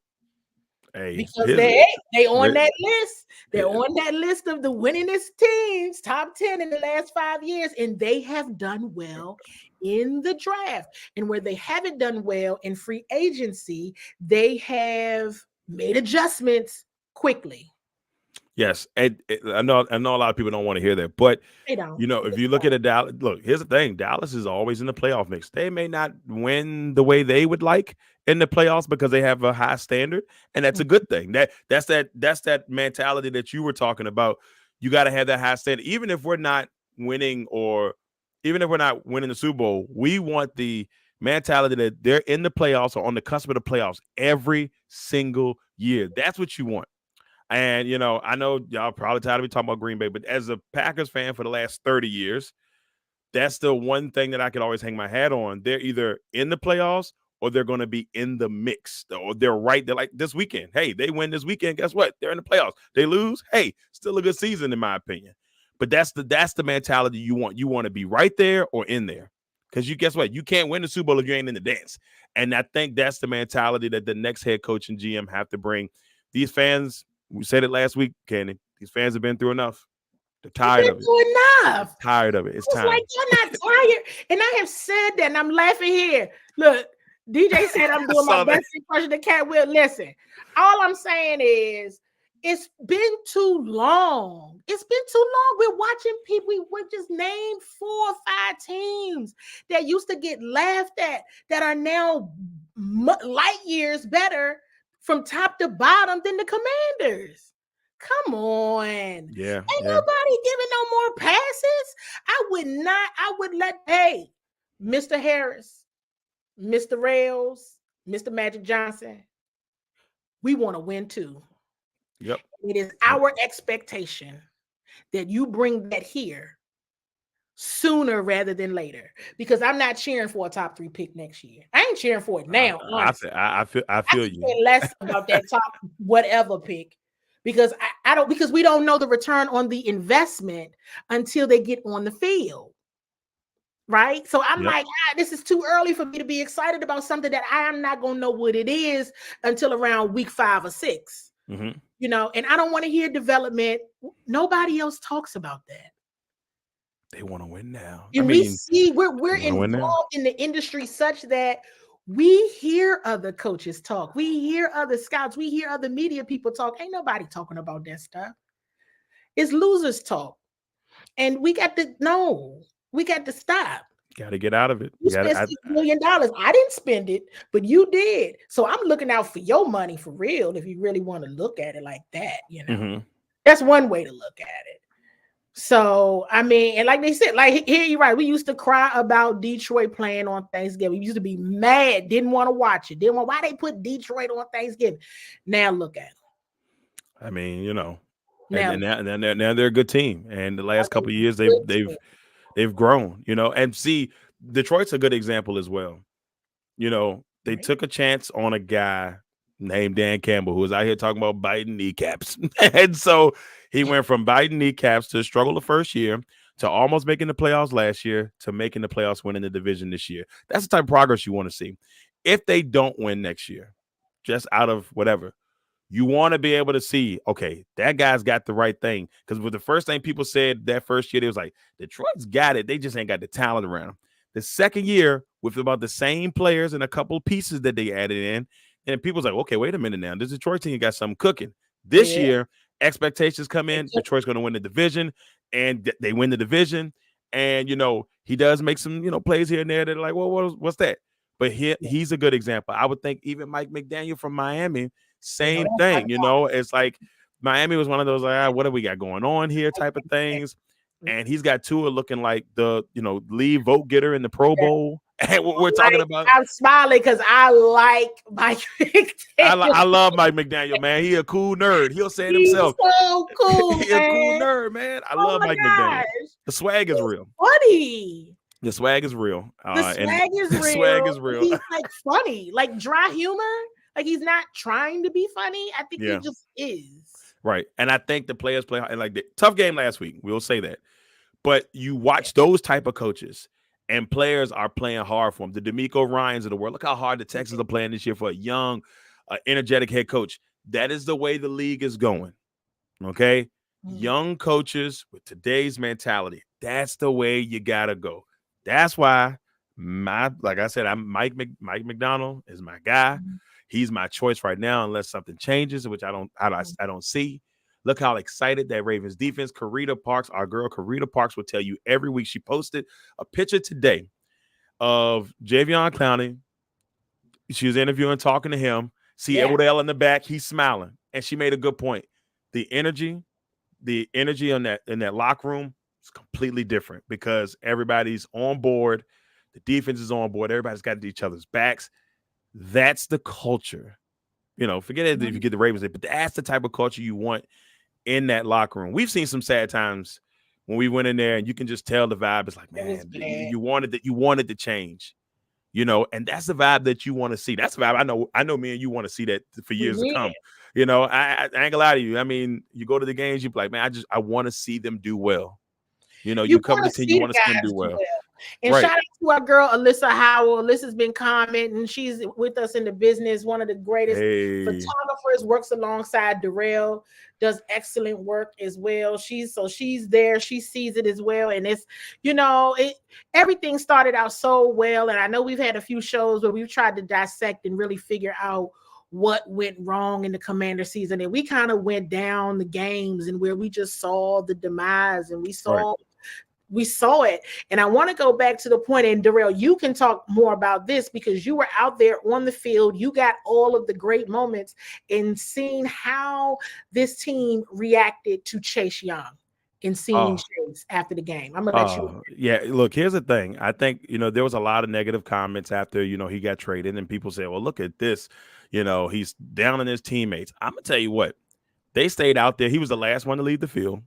Hey, because they on that list. They're on that list of the winningest teams, top 10 in the last 5 years, and they have done well in the draft. And where they haven't done well in free agency, they have made adjustments quickly. Yes, and I know a lot of people don't want to hear that, but they don't. You know, if you look at Dallas, look, here's the thing: Dallas is always in the playoff mix. They may not win the way they would like in the playoffs because they have a high standard, and that's a good thing. That's that mentality that you were talking about. You got to have that high standard, even if we're not winning, or even if we're not winning the Super Bowl. We want the mentality that they're in the playoffs or on the cusp of the playoffs every single year. That's what you want. And, you know, I know y'all probably tired of me talking about Green Bay, but as a Packers fan for the last 30 years, that's the one thing that I could always hang my hat on. They're either in the playoffs or they're going to be in the mix, or they're right. They're like this weekend. Hey, they win this weekend. Guess what? They're in the playoffs. They lose. Hey, still a good season, in my opinion. But that's the mentality you want. You want to be right there or in there. Because guess what? You can't win the Super Bowl if you ain't in the dance. And I think that's the mentality that the next head coach and GM have to bring. These fans, we said it last week, Candy. These fans have been through enough. They're tired of it. Enough. They're tired of it. It's time. Like, you're not tired. And I have said that, and I'm laughing here. Look, DJ said I'm doing my best impression of Cat Will. Listen, all I'm saying is it's been too long. It's been too long. We're watching people. We just named 4 or 5 teams that used to get laughed at that are now light years better from top to bottom than the Commanders. Come on. Yeah. Ain't nobody giving no more passes. I would let, hey, Mr. Harris, Mr. Rails, Mr. Magic Johnson, we want to win too. Yep. It is our expectation that you bring that here sooner rather than later, because I'm not cheering for a top 3 pick next year. I ain't cheering for it now. I feel you. Less about that top whatever pick, because I don't, because we don't know the return on the investment until they get on the field. Right. So I'm like, this is too early for me to be excited about something that I am not going to know what it is until around week 5 or 6. Mm-hmm. You know, and I don't want to hear development. Nobody else talks about that. They want to win now. And we see we're involved in the industry such that we hear other coaches talk. We hear other scouts. We hear other media people talk. Ain't nobody talking about that stuff. It's losers talk. And we got to stop. Got to get out of it. You spent $6 million. I didn't spend it, but you did. So I'm looking out for your money for real. If you really want to look at it like that, you know, that's one way to look at it. So, I mean, and like they said, like here you're right. We used to cry about Detroit playing on Thanksgiving. We used to be mad, didn't want to watch it. Why they put Detroit on Thanksgiving. Now look at them. I mean, you know, now they're a good team. And the last couple of years they've grown, you know, and see, Detroit's a good example as well. You know, they took a chance on a guy named Dan Campbell, who was out here talking about biting kneecaps. And so he went from biting kneecaps to struggle the first year to almost making the playoffs last year to making the playoffs, winning the division this year. That's the type of progress you want to see. If they don't win next year, just out of whatever, You want to be able to see, okay, that guy's got the right thing. Because with the first thing people said that first year, it was like, Detroit's got it. They just ain't got the talent around them. The second year, with about the same players and a couple of pieces that they added in, and people's like, okay, wait a minute now. This Detroit team got something cooking. This year, expectations come in. Detroit's going to win the division, and they win the division. And, he does make some, plays here and there that are like, well, what's that? But he's a good example. I would think even Mike McDaniel from Miami, same thing. It's like Miami was one of those, like, what do we got going on here type of things. And he's got Tua looking like the, lead vote getter in the Pro Bowl. And we're talking about. I'm smiling because I like Mike McDaniel. I love Mike McDaniel, man. He a cool nerd. He'll say it himself. He's so cool, He a cool nerd, man. I love Mike McDaniel. The swag is real. Funny. The swag is real. The swag is real. He's like funny, like dry humor. Like he's not trying to be funny. I think he just is. Right. And I think the players play like the tough game last week. We'll say that. But you watch those type of coaches and players are playing hard for them. The D'Amico Ryans of the world. Look how hard the Texans are playing this year for a young, energetic head coach. That is the way the league is going. Okay. Young coaches with today's mentality. That's the way you gotta go. That's why like I said, Mike McDonald is my guy. He's my choice right now, unless something changes, which I don't see. Look how excited that Ravens defense. Karita Parks, our girl Karita Parks, will tell you every week. She posted a picture today of Javion Clowney. She was interviewing, talking to him. See Odell in the back. He's smiling, and she made a good point. The energy in that locker room is completely different because everybody's on board. The defense is on board. Everybody's got each other's backs. That's the culture. Forget it if you get the Ravens, but that's the type of culture you want in that locker room. We've seen some sad times when we went in there, and you can just tell the vibe is like, man, you wanted to change, and that's the vibe that you want to see. That's the vibe I know me and you want to see that for years to come. I ain't gonna lie to you. I mean, you go to the games, you be like, man, I want to see them do well. You cover the team, you want to see them do well. And shout out to our girl, Alyssa Howell. Alyssa's been commenting. She's with us in the business. One of the greatest photographers, works alongside Darrell, does excellent work as well. She's there. She sees it as well. And it's, everything started out so well. And I know we've had a few shows where we've tried to dissect and really figure out what went wrong in the Commander season. And we kind of went down the games and where we just saw the demise and we saw it. And I want to go back to the point, and Darrell, you can talk more about this because you were out there on the field. You got all of the great moments in seeing how this team reacted to Chase Young and seeing Chase after the game. I'm going to let you. Yeah, look, here's the thing. I think, there was a lot of negative comments after, he got traded, and people say, well, look at this. He's down on his teammates. I'm going to tell you what. They stayed out there. He was the last one to leave the field.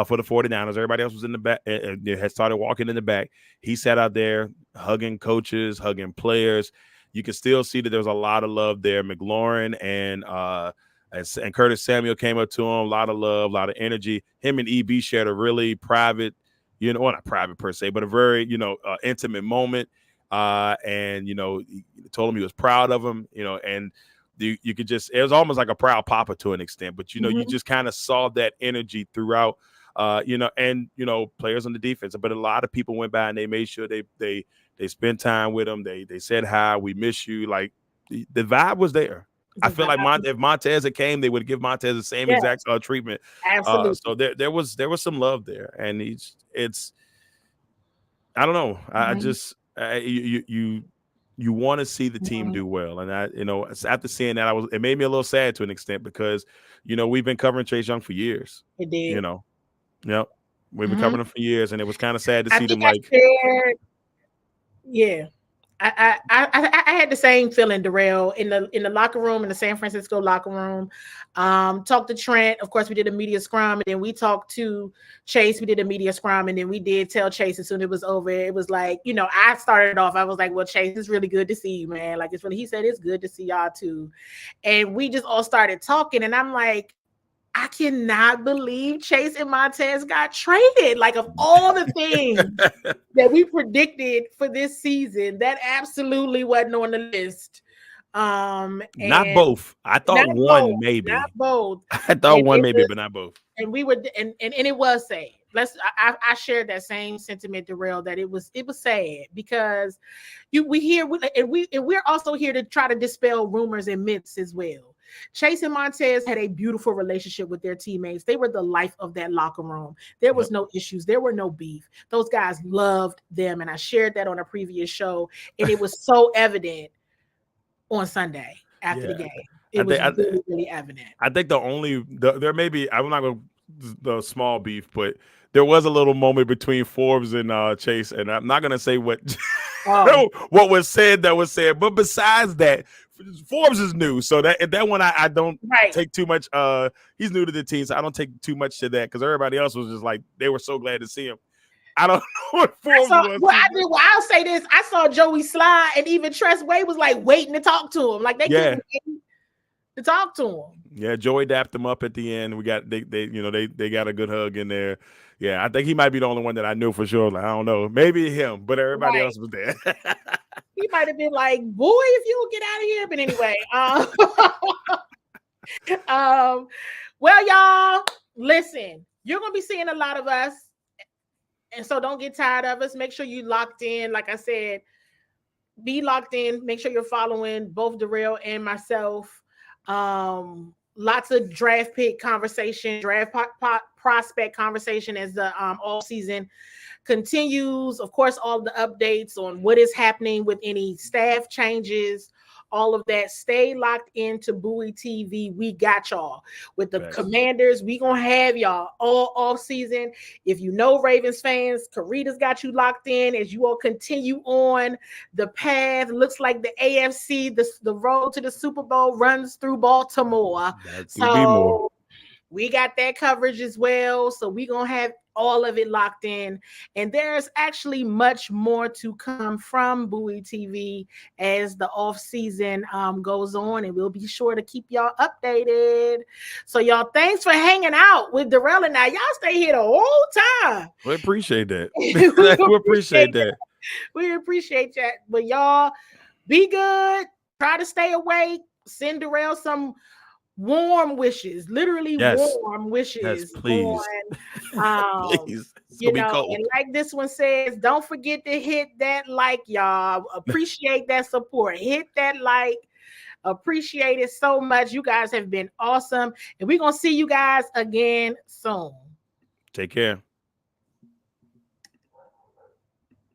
For the 49ers. Everybody else was in the back, had started walking in the back. He sat out there hugging coaches, hugging players. You can still see that there was a lot of love there. McLaurin and Curtis Samuel came up to him. A lot of love, a lot of energy. Him and EB shared a really private, well, not private per se, but a very, intimate moment. And, he told him he was proud of him, and you could just, it was almost like a proud papa to an extent, but, you just kind of saw that energy throughout. Players on the defense, but a lot of people went by and they made sure they spent time with him. They said hi, we miss you. Like the vibe was there. I feel like if Montez had came, they would give Montez the same exact treatment. Absolutely. So there was some love there, and it's I don't know. I just you want to see the team do well, and after seeing that, it made me a little sad to an extent because we've been covering Chase Young for years. It did. Yep. We've been covering him for years, and it was kind of sad to see them I had the same feeling, Darrell, in the locker room, in the San Francisco locker room. Talked to Trent. Of course, we did a media scrum, and then we talked to Chase. We did a media scrum, and then we did tell Chase as soon as it was over. It was like, I started off. I was like, well, Chase, it's really good to see you, man. Like, he said, it's good to see y'all too. And we just all started talking, and I'm like, I cannot believe Chase and Montez got traded. Like, of all the things that we predicted for this season, that absolutely wasn't on the list Not And both. I thought not one both, maybe. not both. I thought And one it maybe, was, but not both. and we were, and it was sad. I shared that same sentiment, Darrell, that it was sad because we're also here to try to dispel rumors and myths as well. Chase and Montez had a beautiful relationship with their teammates. They were the life of that locker room. There was no issues. There were no beef. Those guys loved them. And I shared that on a previous show. And it was so evident on Sunday after the game. It was really, really evident. I think there may be, I'm not going to the small beef, but there was a little moment between Forbes and Chase, and I'm not going to say what what was said that was said, but besides that, Forbes is new, so that one I don't take too much. He's new to the team, so I don't take too much to that because everybody else was just like they were so glad to see him. I don't know what Forbes was. I'll say this: I saw Joey slide, and even Tress Way was like waiting to talk to him, like they couldn't wait to talk to him. Yeah, Joey dapped him up at the end. We got they got a good hug in there. Yeah, I think he might be the only one that I knew for sure. Like, I don't know, maybe him, but everybody else was there. He might have been like, "Boy, if you will get out of here." But anyway, well, y'all, listen. You're gonna be seeing a lot of us, and so don't get tired of us. Make sure you locked in. Like I said, be locked in. Make sure you're following both Darrell and myself. Lots of draft pick conversation, prospect conversation as the all season continues. Of course, all the updates on what is happening with any staff changes, all of that. Stay locked into Bowie TV. We got y'all with the Commanders. We gonna have y'all all off season. If you know Ravens fans, Karita's got you locked in as you all continue on the path. Looks like the AFC, the road to the Super Bowl runs through Baltimore. So we got that coverage as well. So we gonna have all of it locked in, and there's actually much more to come from Bowie TV as the off season goes on, and we'll be sure to keep y'all updated. So y'all, thanks for hanging out with Darrell and I. Y'all stay here the whole time. We appreciate that. We appreciate that. We appreciate that. But y'all, be good. Try to stay awake. Send Darrell some warm wishes, literally warm wishes. Yes, please. Please. You know, and like this one says, don't forget to hit that like, y'all. Appreciate that support. Hit that like. Appreciate it so much. You guys have been awesome. And we're going to see you guys again soon. Take care.